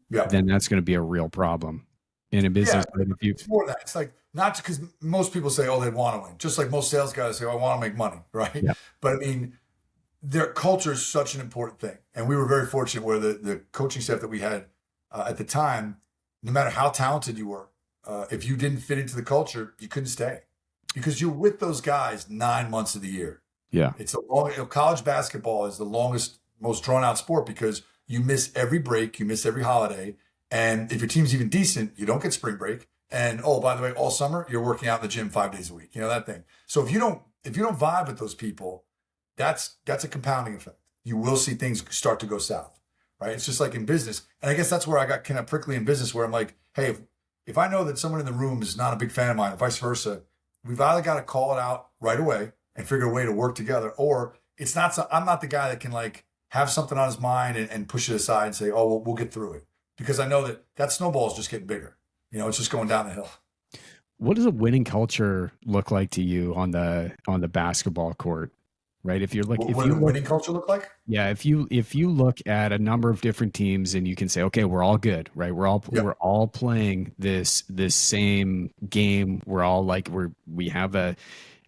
then that's going to be a real problem. In a business, it's more that. It's like, not because most people say, oh, they want to win. Just like most sales guys say, oh, I want to make money, right? Yeah. But I mean, their culture is such an important thing. And we were very fortunate where the coaching staff that we had at the time, no matter how talented you were, if you didn't fit into the culture, you couldn't stay. Because you're with those guys 9 months of the year. Yeah. It's college basketball is the longest, most drawn out sport because you miss every break, you miss every holiday. And if your team's even decent, you don't get spring break. And oh, by the way, all summer you're working out in the gym 5 days a week. You know that thing. So if you don't vibe with those people, that's a compounding effect. You will see things start to go south, right? It's just like in business. And I guess that's where I got kind of prickly in business, where I'm like, hey, if I know that someone in the room is not a big fan of mine, and vice versa, we've either got to call it out right away and figure a way to work together, or it's not. I'm not the guy that can like have something on his mind and push it aside and say, oh, well, we'll get through it, because I know that snowball is just getting bigger. It's just going down the hill. What does a winning culture look like to you on the basketball court? Right. If you're like, What does a winning culture look like? yeah, if you look at a number of different teams and you can say, okay, we're all good, right? Yeah. We're all playing this same game. We're all like we have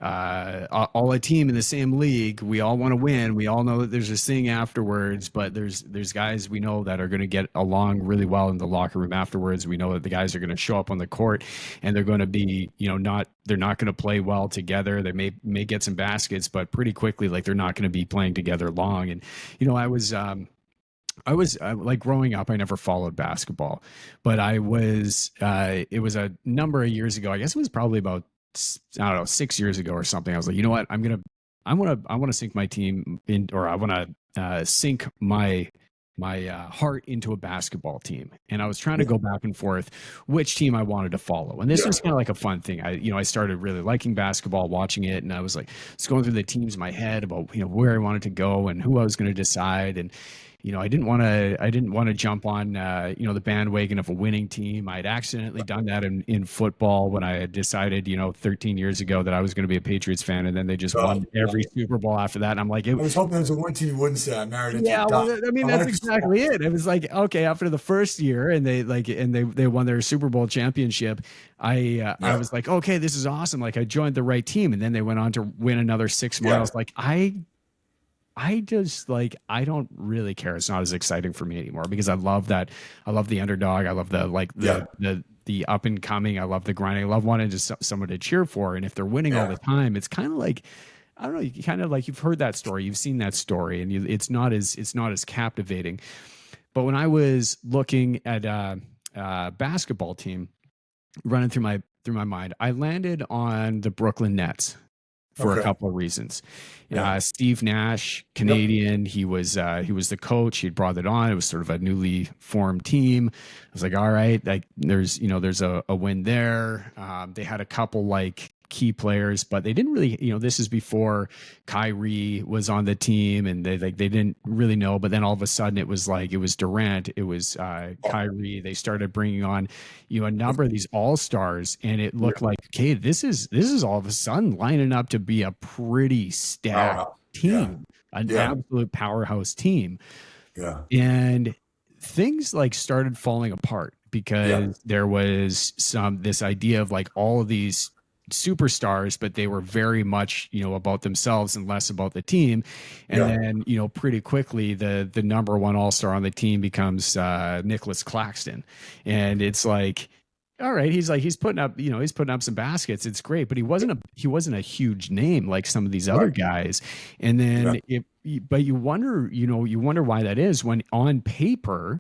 all a team in the same league. We all want to win. We all know that there's this thing afterwards, but there's guys we know that are going to get along really well in the locker room afterwards. We know that the guys are going to show up on the court and they're going to be, they're not going to play well together. They may get some baskets, but pretty quickly, like they're not going to be playing together long. And, I was like growing up, I never followed basketball, but it was a number of years ago. I guess it was probably about, I don't know, 6 years ago or something. I was like, you know what, I want to sink my team in, or I want to sink my heart into a basketball team. And I was trying to go back and forth which team I wanted to follow. And this was kind of like a fun thing. I started really liking basketball, watching it, and I was like, just going through the teams in my head about, where I wanted to go and who I was going to decide. And I didn't want to jump on, the bandwagon of a winning team. I had accidentally done that in football when I had decided, 13 years ago that I was going to be a Patriots fan. And then they just won every Super Bowl after that. And I'm like, I was hoping there was a one team you wouldn't say. I married into yeah, well, I mean, that's exactly it. It was like, okay, after the first year and they won their Super Bowl championship, I was like, okay, this is awesome. Like I joined the right team. And then they went on to win another 6 more. I was like, I just like, I don't really care. It's not as exciting for me anymore because I love that. I love the underdog. I love the up and coming. I love the grinding. I love wanting someone to cheer for. And if they're winning all the time, it's kind of like, I don't know, you kind of like, you've heard that story, you've seen that story, and it's not as captivating. But when I was looking at a basketball team running through my mind, I landed on the Brooklyn Nets for a couple of reasons. Steve Nash, Canadian, he was the coach. He'd brought it on. It was sort of a newly formed team. I was like, all right, like there's a win there. They had a couple like key players, but they didn't really, this is before Kyrie was on the team and they didn't really know. But then all of a sudden it was Durant, it was Kyrie. They started bringing on, a number of these all-stars, and it looked like, okay, this is all of a sudden lining up to be a pretty stacked team, an absolute powerhouse team. Yeah. And things like started falling apart because there was this idea of like all of these superstars, but they were very much, about themselves and less about the team. And then, pretty quickly the number one all-star on the team becomes Nicholas Claxton. And it's like, all right, he's putting up some baskets. It's great, but he wasn't a huge name like some of these other guys. And then but you wonder why that is, when on paper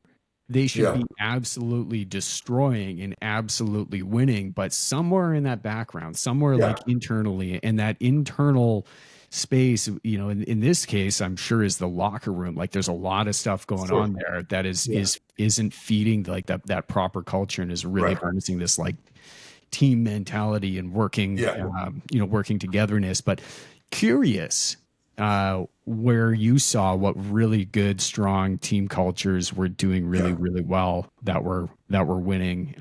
they should be absolutely destroying and absolutely winning, but somewhere in that background, somewhere like internally, in that internal space, in this case, I'm sure is the locker room. Like there's a lot of stuff going on there that isn't feeding like that proper culture and is really harnessing this like team mentality and working togetherness. But curious, where you saw what really good, strong team cultures were doing really, really well, that were winning,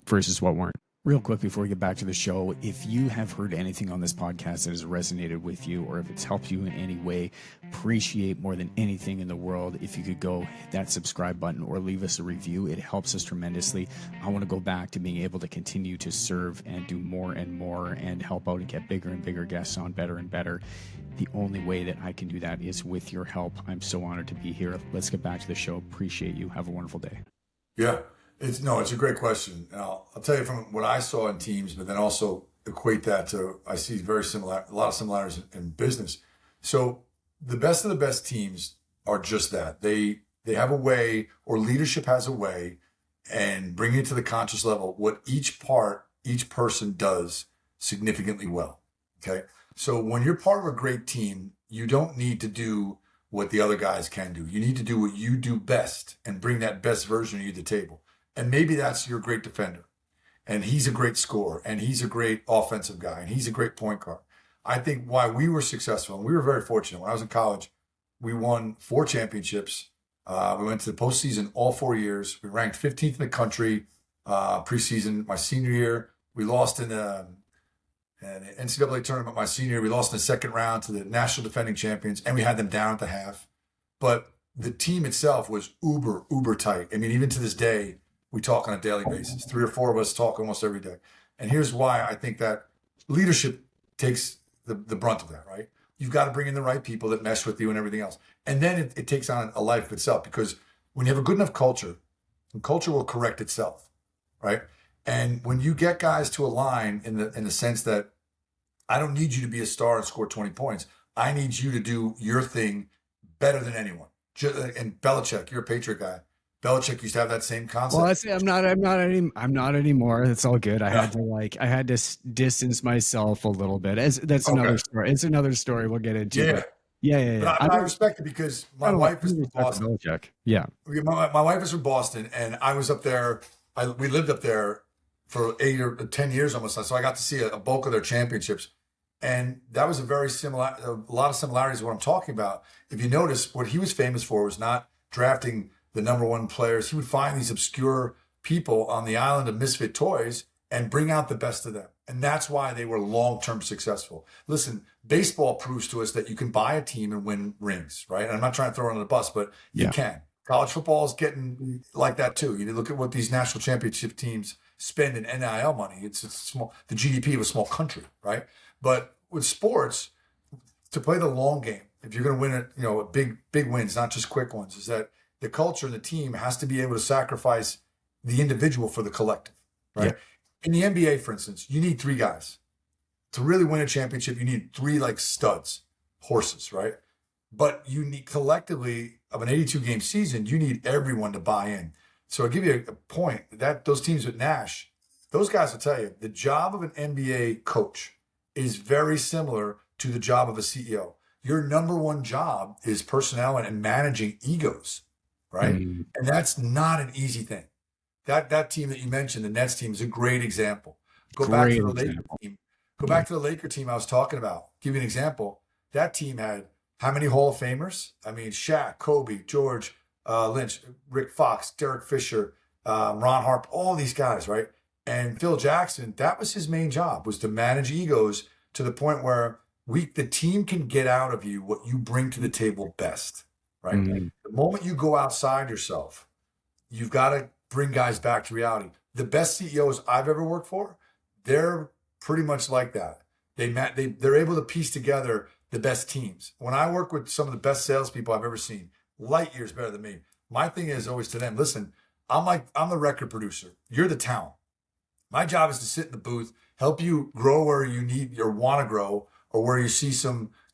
versus what weren't. Real quick before we get back to the show, if you have heard anything on this podcast that has resonated with you, or if it's helped you in any way, appreciate more than anything in the world if you could go hit that subscribe button or leave us a review. It helps us tremendously. I want to go back to being able to continue to serve and do more and more and help out and get bigger and bigger guests on, better and better. The only way that I can do that is with your help. I'm so honored to be here. Let's get back to the show. Appreciate you. Have a wonderful day. Yeah. It's a great question. And I'll tell you from what I saw in teams, but then also equate that to, I see a lot of similarities in business. So the best of the best teams are just that. They have a way, or leadership has a way, and bringing it to the conscious level, what each person does significantly well. Okay. So when you're part of a great team, you don't need to do what the other guys can do. You need to do what you do best and bring that best version of you to the table. And maybe that's your great defender. And he's a great scorer, and he's a great offensive guy, and he's a great point guard. I think why we were successful, and we were very fortunate. When I was in college, we won 4 championships. We went to the postseason all 4 years. We ranked 15th in the country preseason. My senior year, we lost in an NCAA tournament. My senior year, we lost in the second round to the national defending champions, and we had them down at the half. But the team itself was uber tight. I mean, even to this day, we talk on a daily basis. 3 or 4 of us talk almost every day. And here's why I think that leadership takes the brunt of that, right? You've got to bring in the right people that mesh with you and everything else. And then it takes on a life of itself, because when you have a good enough culture, and culture will correct itself, right? And when you get guys to align in the sense that I don't need you to be a star and score 20 points. I need you to do your thing better than anyone. And Belichick, you're a Patriot guy. Belichick used to have that same concept. Well, I'm not anymore. It's all good. I had to distance myself a little bit. That's another story. It's another story we'll get into. Yeah. Yeah. But I respect it because my wife is from Boston. Belichick. Yeah. My wife is from Boston, and I was up there. We lived up there for 8 or 10 years almost. So I got to see a bulk of their championships. And that was a lot of similarities to what I'm talking about. If you notice, what he was famous for was not drafting the number one players. He would find these obscure people on the island of misfit toys and bring out the best of them. And that's why they were long-term successful. Listen, baseball proves to us that you can buy a team and win rings, right? And I'm not trying to throw it under the bus, but you can. College football is getting like that too. You look at what these national championship teams spend in NIL money. It's small, the GDP of a small country, right? But with sports, to play the long game, if you're going to win a big wins, not just quick ones, is that the culture and the team has to be able to sacrifice the individual for the collective, right? Yeah. In the NBA, for instance, you need 3 guys. To really win a championship, you need 3 like studs, horses, right? But you need collectively of an 82-game season, you need everyone to buy in. So I'll give you a point that those teams with Nash, those guys will tell you the job of an NBA coach is very similar to the job of a CEO. Your number one job is personnel and managing egos, right? Mm-hmm. And that's not an easy thing. That team that you mentioned, the Nets team, is a great example. Go back to the Laker team I was talking about. Give you an example. That team had how many Hall of Famers? I mean, Shaq, Kobe, George Lynch, Rick Fox, Derek Fisher, Ron Harp, all these guys, right? And Phil Jackson, that was his main job, was to manage egos to the point where the team can get out of you what you bring to the table best, right? Mm-hmm. The moment you go outside yourself, you've got to bring guys back to reality. The best CEOs I've ever worked for, they're pretty much like that. They're able to piece together the best teams. When I work with some of the best salespeople I've ever seen, light years better than me, my thing is always to them, listen, I'm the record producer. You're the talent. My job is to sit in the booth, help you grow where you need or want to grow, or where you see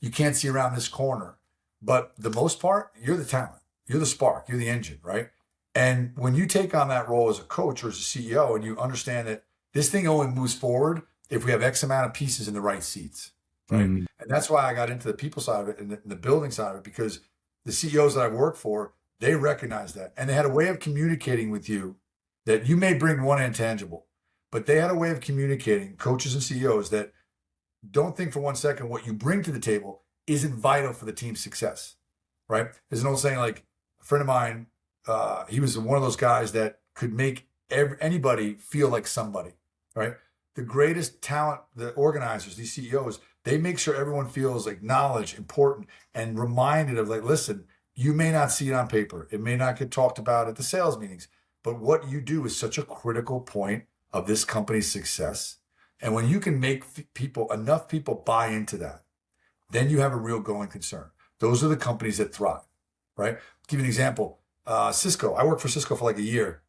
you can't see around this corner. But the most part, you're the talent. You're the spark. You're the engine, right? And when you take on that role as a coach or as a CEO, and you understand that this thing only moves forward if we have X amount of pieces in the right seats, right? Mm-hmm. And that's why I got into the people side of it and the building side of it, because the CEOs that I've worked for, they recognize that. And they had a way of communicating with you that you may bring one intangible, but they had a way of communicating, coaches and CEOs, that don't think for one second what you bring to the table isn't vital for the team's success, right? There's an old saying, like a friend of mine, he was one of those guys that could make anybody feel like somebody, right? The greatest talent, the organizers, these CEOs, they make sure everyone feels acknowledged, important, and reminded of, like, listen, you may not see it on paper. It may not get talked about at the sales meetings, but what you do is such a critical point of this company's success. And when you can make enough people buy into that, then you have a real going concern. Those are the companies that thrive, right? I'll give you an example. Cisco. I worked for Cisco for like a year,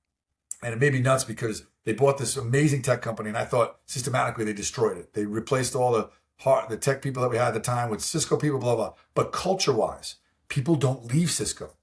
and it made me nuts because they bought this amazing tech company, and I thought systematically they destroyed it. They replaced all the tech people that we had at the time with Cisco people, blah, blah. But culture-wise, people don't leave Cisco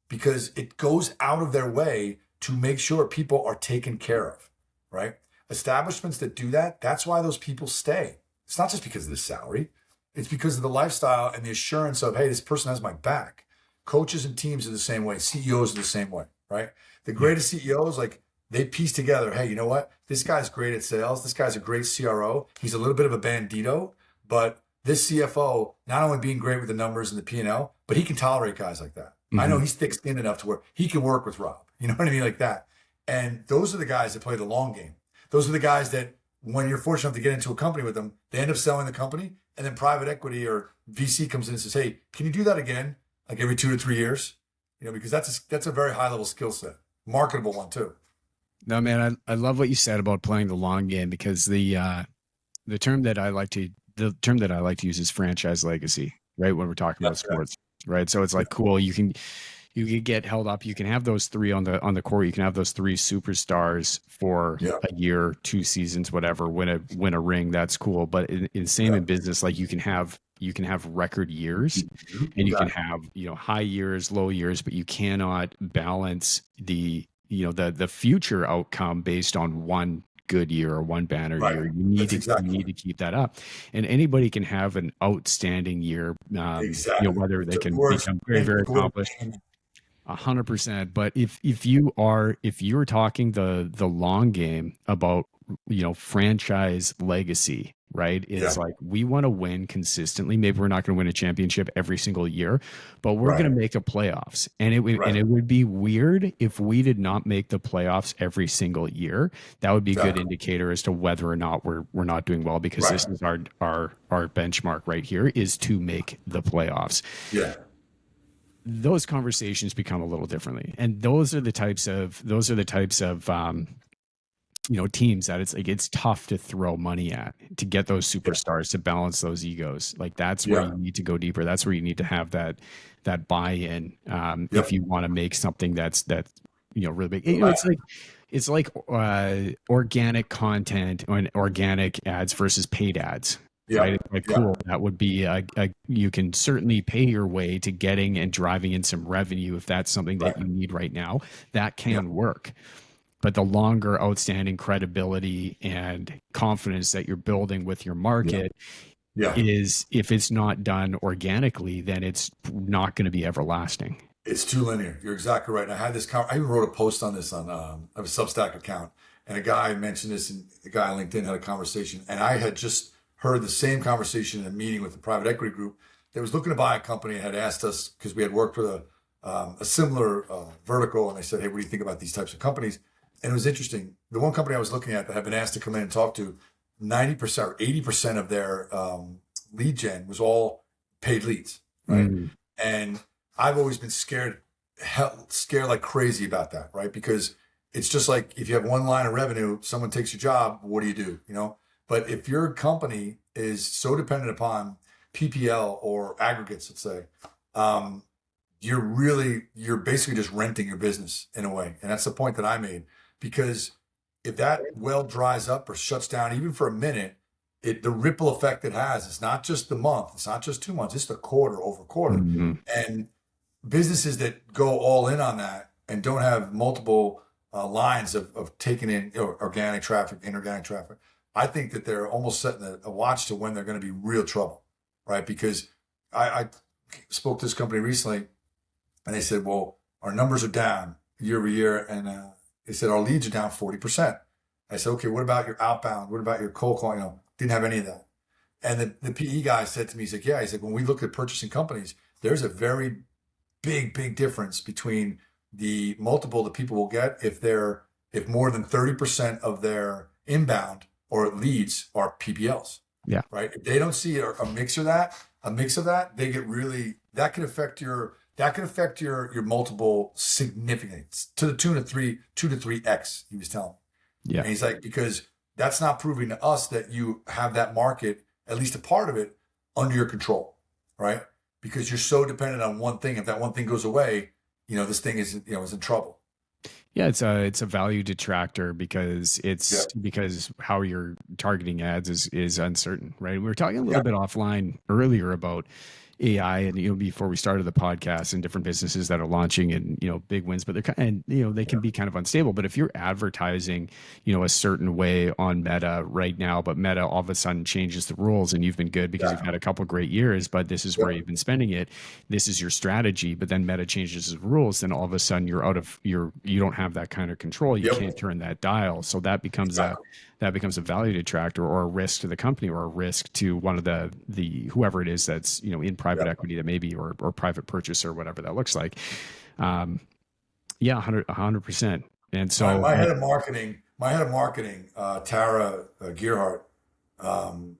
because it goes out of their way to make sure people are taken care of, right? Establishments that do that, that's why those people stay. It's not just because of the salary. It's because of the lifestyle and the assurance of, hey, this person has my back. Coaches and teams are the same way. CEOs are the same way, right? The Yeah. greatest CEOs, like they piece together, hey, you know what? This guy's great at sales. This guy's a great CRO. He's a little bit of a bandito, but this CFO, not only being great with the numbers and the P&L, but he can tolerate guys like that. I know Mhm. he's thick-skinned enough to where he can work with Rob. You know what I mean? Like that. And those are the guys that play the long game. Those are the guys that when you're fortunate enough to get into a company with them, they end up selling the company, and then private equity or VC comes in and says, hey, can you do that again? Like every 2 to 3 years? You know, because that's a very high level skill set. Marketable one too. No, man, I love what you said about playing the long game, because the term that I like to use is franchise legacy, right? When we're talking about That's right. sports, right? So it's Yeah. like, cool, you can get held up. You can have those three on the court. You can have those three superstars for Yeah. a year, 2 seasons, whatever. Win a ring. That's cool. But in same Yeah. in business, like you can have record years, and you can Exactly. have high years, low years, but you cannot balance the future outcome based on one good year or one banner Right. year. That's You exactly need right. to keep that up, and anybody can have an outstanding year. Exactly. Whether they Took the can words become very, and very took away the accomplished. pain. 100%. But if you're talking the long game about franchise legacy, right? It's Yeah. like, we want to win consistently. Maybe we're not going to win a championship every single year, but we're going Right. to make a playoffs. And Right. it would be weird if we did not make the playoffs every single year. That would be a good Exactly. indicator as to whether or not we're not doing well, because Right. this is our benchmark right here, is to make the playoffs. Yeah. Those conversations become a little differently, and those are the types of teams that it's tough to throw money at, to get those Yeah. superstars, to balance those egos. Like, that's where Yeah. you need to go deeper. That's where you need to have that buy-in, if Yep. you want to make something that's really big. Right. It's like organic content and organic ads versus paid ads, right? Yep. It's like, Yep. cool, that would be you can certainly pay your way to getting and driving in some revenue if that's something Right. that you need right now. That Yep. can work. But the longer outstanding credibility and confidence that you're building with your Yeah. market Yeah. is, if it's not done organically, then it's not going to be everlasting. It's too linear. You're exactly right. And I had this. I even wrote a post on this on I have a Substack account, and a guy mentioned this, and a guy on LinkedIn had a conversation, and I had just heard the same conversation in a meeting with a private equity group that was looking to buy a company and had asked us, because we had worked with a similar vertical, and they said, "Hey, what do you think about these types of companies?" And it was interesting. The one company I was looking at that had been asked to come in and talk to, 90% or 80% of their lead gen was all paid leads, right? Mm. And I've always been scared like crazy about that, right? Because it's just like, if you have one line of revenue, someone takes your job, what do you do? You know? But if your company is so dependent upon PPL or aggregates, let's say, you're basically just renting your business in a way. And that's the point that I made. Because if that well dries up or shuts down, even for a minute, the ripple effect it has, it's not just the month, it's not just 2 months, it's the quarter over quarter. Mhm. And businesses that go all in on that and don't have multiple lines of taking in organic traffic, inorganic traffic, I think that they're almost setting a watch to when they're going to be real trouble, right? Because I spoke to this company recently, and they said, well, our numbers are down year over year, and they said our leads are down 40%. I said, okay, what about your outbound? What about your cold calling? Didn't have any of that. And the PE guy said to me, he's like, yeah, he's like, when we look at purchasing companies, there's a very big difference between the multiple that people will get if more than 30% of their inbound or leads are PPLs. Yeah. Right. If they don't see a mix of that, they get really, that can affect your multiple significantly, to the tune of 2 to 3x, he was telling me. Yeah. And he's like, because that's not proving to us that you have that market, at least a part of it, under your control, right? Because you're so dependent on one thing. If that one thing goes away, this thing is in trouble. Yeah, it's a value detractor, because Yeah. because how you're targeting ads is uncertain, right? We were talking a little Yeah. bit offline earlier about AI, and before we started the podcast, and different businesses that are launching, and big wins, but they're kind, and they can be kind of unstable. But if you're advertising a certain way on Meta right now, but Meta all of a sudden changes the rules, and you've been good because you've Exactly. had a couple great years, but this is where Yep. you've been spending it, this is your strategy, but then Meta changes the rules, then all of a sudden you're out of your you don't have that kind of control, you Yep. can't turn that dial, so Exactly. that becomes a value detractor, or a risk to the company, or a risk to one of the whoever it is that's in private Yep. equity, that maybe, or private purchase, or whatever that looks like. um yeah, 100%. And My, so my head of marketing, Tara Gearhart,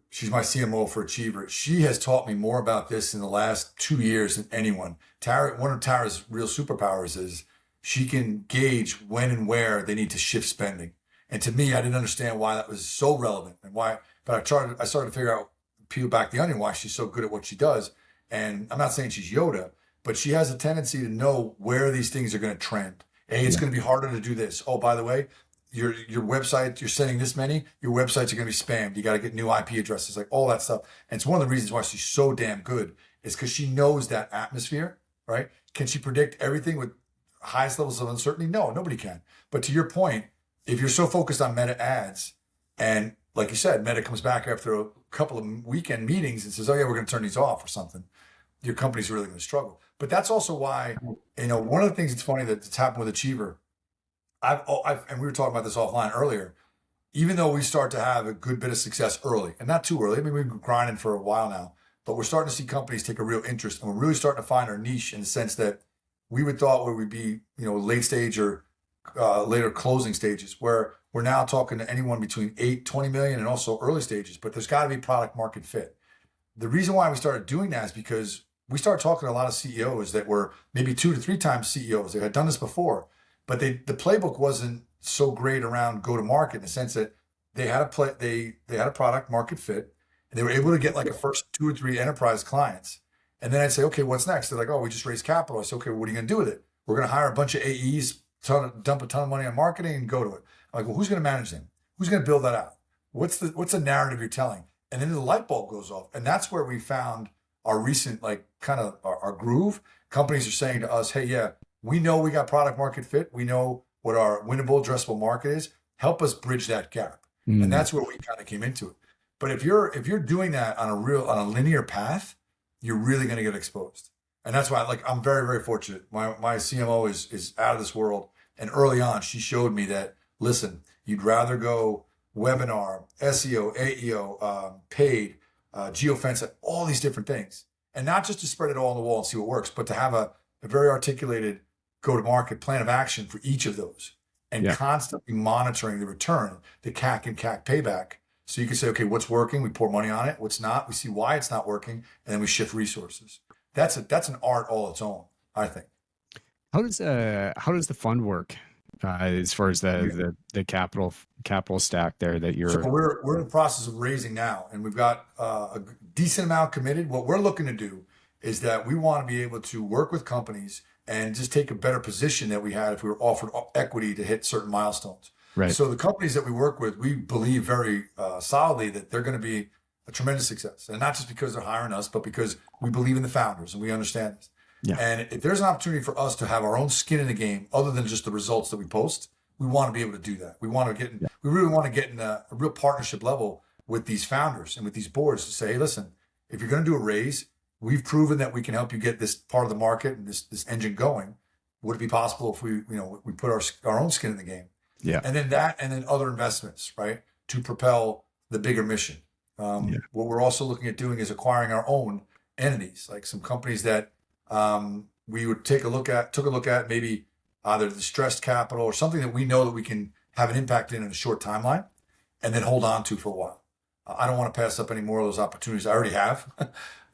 she's my CMO for Achiever. She has taught me more about this in the last 2 years than anyone. Tara, one of Tara's real superpowers is she can gauge when and where they need to shift spending. And to me, I didn't understand why that was so relevant and why, but I started to figure out, peel back the onion, why she's so good at what she does. And I'm not saying she's Yoda, but she has a tendency to know where these things are going to trend. Hey, it's yeah, going to be harder to do this. Oh, by the way, your website, you're sending this many, your websites are going to be spammed. You got to get new IP addresses, like all that stuff. And it's one of the reasons why she's so damn good, is because she knows that atmosphere, right? Can she predict everything with highest levels of uncertainty? No, nobody can. But to your point, if you're so focused on Meta ads, and like you said, Meta comes back after a couple of weekend meetings and says, "Oh yeah, we're going to turn these off" or something, your company's really going to struggle. But that's also why, one of the things that's funny that's happened with Achiever, and we were talking about this offline earlier. Even though we start to have a good bit of success early, and not too early, I mean, we've been grinding for a while now, but we're starting to see companies take a real interest, and we're really starting to find our niche, in the sense that we would thought where we'd be, late stage or later closing stages, where we're now talking to anyone between 8, 20 million, and also early stages. But there's got to be product market fit. The reason why we started doing that is because we started talking to a lot of CEOs that were maybe 2 to 3 times CEOs. They had done this before, but the playbook wasn't so great around go to market, in the sense that they had a product market fit, and they were able to get like a first 2 or 3 enterprise clients. And then I'd say, okay, what's next? They're like, oh, we just raised capital. I said, okay, what are you going to do with it? We're going to hire a bunch of AEs, dump a ton of money on marketing, and go to it. I'm like, well, who's going to manage them? Who's going to build that out? What's the narrative you're telling? And then the light bulb goes off, and that's where we found our recent, like, kind of our groove. Companies are saying to us, hey, yeah, we know we got product market fit. We know what our winnable addressable market is. Help us bridge that gap. And mm, that's where we kind of came into it. But if you're doing that on a linear path, you're really going to get exposed. And that's why, like, I'm very, very fortunate. My CMO is out of this world. And early on, she showed me that, listen, you'd rather go webinar, SEO, AEO, paid, geofence, all these different things. And not just to spread it all on the wall and see what works, but to have a very articulated go-to-market plan of action for each of those, and yeah. constantly monitoring the return, the CAC and CAC payback. So you can say, okay, what's working? We pour money on it. What's not? We see why it's not working, and then we shift resources. That's an art all its own, I think. How does the fund work, as far as the capital stack there that So you're? we're in the process of raising now, and we've got a decent amount committed. What we're looking to do is that we want to be able to work with companies and just take a better position that we had if we were offered equity to hit certain milestones. Right. So the companies that we work with, we believe very solidly that they're going to be a tremendous success, and not just because they're hiring us, but because we believe in the founders and we understand this. Yeah. And if there's an opportunity for us to have our own skin in the game, other than just the results that we post, we want to be able to do that. Yeah. We really want to get in a real partnership level with these founders and with these boards to say, hey, listen, if you're going to do a raise, we've proven that we can help you get this part of the market and this engine going. Would it be possible if we put our own skin in the game? Yeah. And then other investments, right, to propel the bigger mission. Yeah. What we're also looking at doing is acquiring our own entities, like some companies that we would took a look at, maybe either distressed capital or something that we know that we can have an impact in a short timeline, and then hold on to for a while. I don't want to pass up any more of those opportunities. I already have.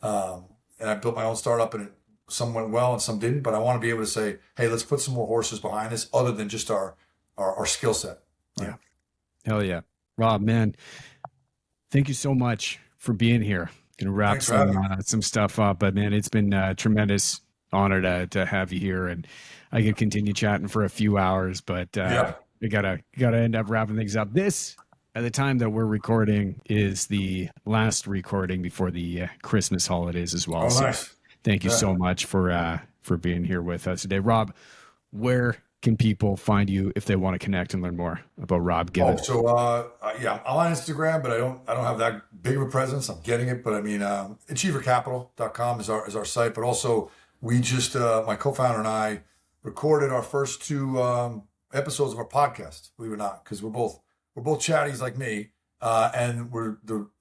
And I built my own startup, and some went well and some didn't, but I want to be able to say, hey, let's put some more horses behind this other than just our skill set. Right? Yeah. Hell yeah. Rob, man, thank you so much for being here. Gonna wrap Thanks for having me. some stuff up, but man, it's been a tremendous honor to have you here, and I could continue chatting for a few hours, but Yeah. we gotta end up wrapping things up. This at the time that we're recording is the last recording before the Christmas holidays as well. Oh, So nice. thank you Yeah. so much for being here with us today. Rob, where can people find you if they want to connect and learn more about Rob Oh, Gibbons? so yeah, I'm on Instagram, but I don't have that big of a presence. I'm getting it, but I mean, achievercapital.com is our site. But also, we just my co-founder and I recorded our first two episodes of our podcast. Believe it or not, because we're both chatties like me, and we're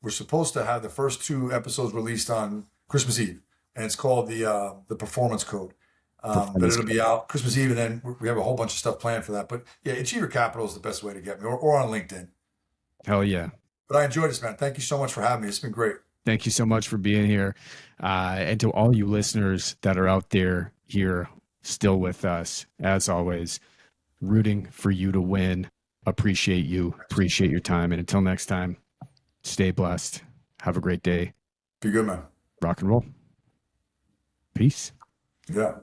supposed to have the first two episodes released on Christmas Eve, and it's called the Performance Code. But Performance. it'll be out Christmas Eve, and then we have a whole bunch of stuff planned for that. But yeah, Achiever Capital is the best way to get me, or on LinkedIn. Hell yeah. But I enjoyed this, man. Thank you so much for having me. It's been great. Thank you so much for being here. And to all you listeners that are out there here still with us, as always, rooting for you to win. Appreciate you. Appreciate your time. And until next time, stay blessed. Have a great day. Be good, man. Rock and roll. Peace. Yeah.